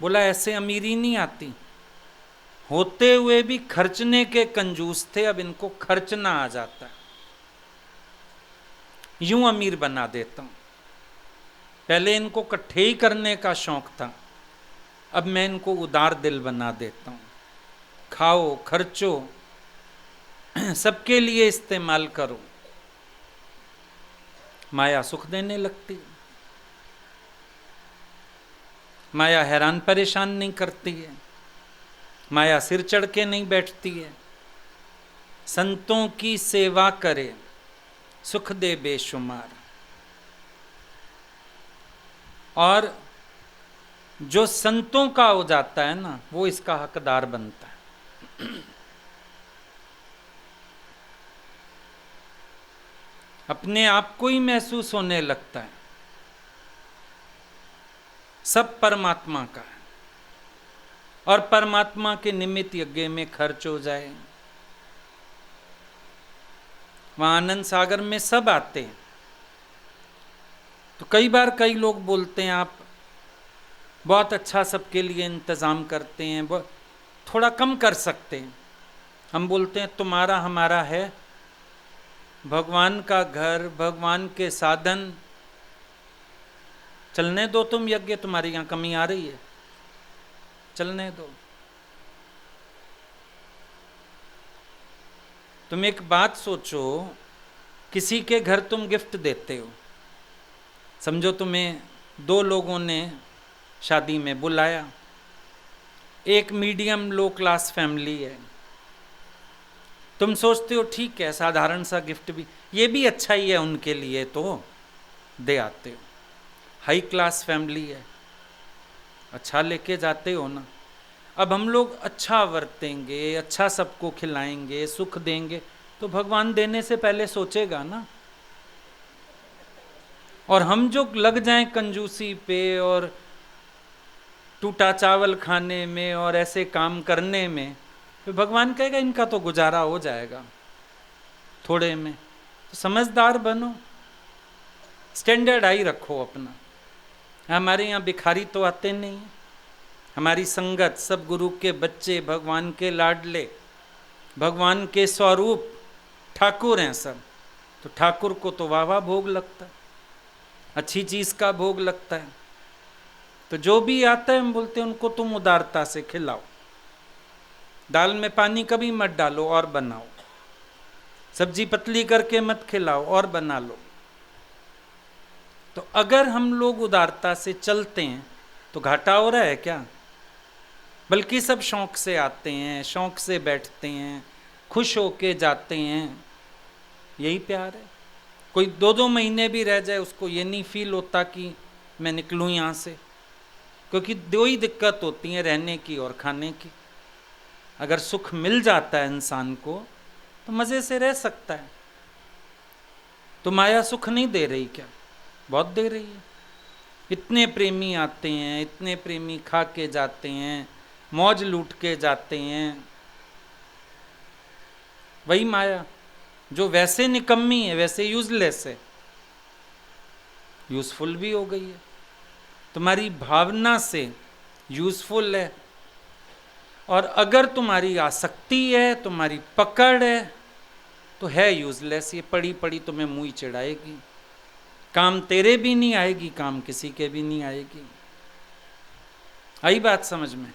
बोला ऐसे अमीरी नहीं आती, होते हुए भी खर्चने के कंजूस थे, अब इनको खर्चना आ जाता है, यूं अमीर बना देता हूं। पहले इनको इकट्ठे ही करने का शौक था, अब मैं इनको उदार दिल बना देता हूं। खाओ खर्चो, सबके लिए इस्तेमाल करो। माया सुख देने लगती है, माया हैरान परेशान नहीं करती है, माया सिर चढ़ के नहीं बैठती है। संतों की सेवा करे सुख दे बेशुमार, और जो संतों का हो जाता है ना वो इसका हकदार बनता है। अपने आप को ही महसूस होने लगता है सब परमात्मा का है, और परमात्मा के निमित्त यज्ञ में खर्च हो जाए। वहां आनंद सागर में सब आते हैं। तो कई बार कई लोग बोलते हैं आप बहुत अच्छा सबके लिए इंतज़ाम करते हैं, थोड़ा कम कर सकते हैं। हम बोलते हैं तुम्हारा हमारा है, भगवान का घर, भगवान के साधन, चलने दो तुम यज्ञ, तुम्हारी यहाँ कमी आ रही है, चलने दो। तुम एक बात सोचो, किसी के घर तुम गिफ्ट देते हो, समझो तुम्हें दो लोगों ने शादी में बुलाया, एक मीडियम लो क्लास फैमिली है, तुम सोचते हो ठीक है साधारण सा गिफ्ट भी, ये भी अच्छा ही है उनके लिए, तो दे आते हो। हाई क्लास फैमिली है, अच्छा लेके जाते हो ना। अब हम लोग अच्छा वर्तेंगे, अच्छा सबको खिलाएंगे, सुख देंगे, तो भगवान देने से पहले सोचेगा ना। और हम जो लग जाएं कंजूसी पे और टूटा चावल खाने में और ऐसे काम करने में, तो भगवान कहेगा इनका तो गुजारा हो जाएगा थोड़े में। तो समझदार बनो, स्टैंडर्ड हाई रखो अपना। हमारे यहाँ भिखारी तो आते नहीं हैं, हमारी संगत सब गुरु के बच्चे, भगवान के लाडले, भगवान के स्वरूप ठाकुर हैं सब। तो ठाकुर को तो वाह वाह भोग लगता है, अच्छी चीज़ का भोग लगता है। तो जो भी आता है हम बोलते हैं उनको तुम उदारता से खिलाओ, दाल में पानी कभी मत डालो और बनाओ, सब्जी पतली करके मत खिलाओ और बना लो। तो अगर हम लोग उदारता से चलते हैं तो घाटा हो रहा है क्या? बल्कि सब शौक से आते हैं, शौक से बैठते हैं, खुश होके जाते हैं, यही प्यार है। कोई 2-2 महीने भी रह जाए उसको ये नहीं फील होता कि मैं निकलूँ यहाँ से, क्योंकि दो ही दिक्कत होती हैं, रहने की और खाने की। अगर सुख मिल जाता है इंसान को तो मज़े से रह सकता है। तो माया सुख नहीं दे रही क्या? बहुत दे रही है। इतने प्रेमी आते हैं, इतने प्रेमी खा के जाते हैं, मौज लूट के जाते हैं। वही माया जो वैसे निकम्मी है वैसे यूजलेस है, यूजफुल भी हो गई है। तुम्हारी भावना से यूजफुल है, और अगर तुम्हारी आसक्ति है, तुम्हारी पकड़ है, तो है यूजलेस। ये पड़ी पड़ी तुम्हें मुंह चिढ़ाएगी, काम तेरे भी नहीं आएगी, काम किसी के भी नहीं आएगी। आई बात समझ में?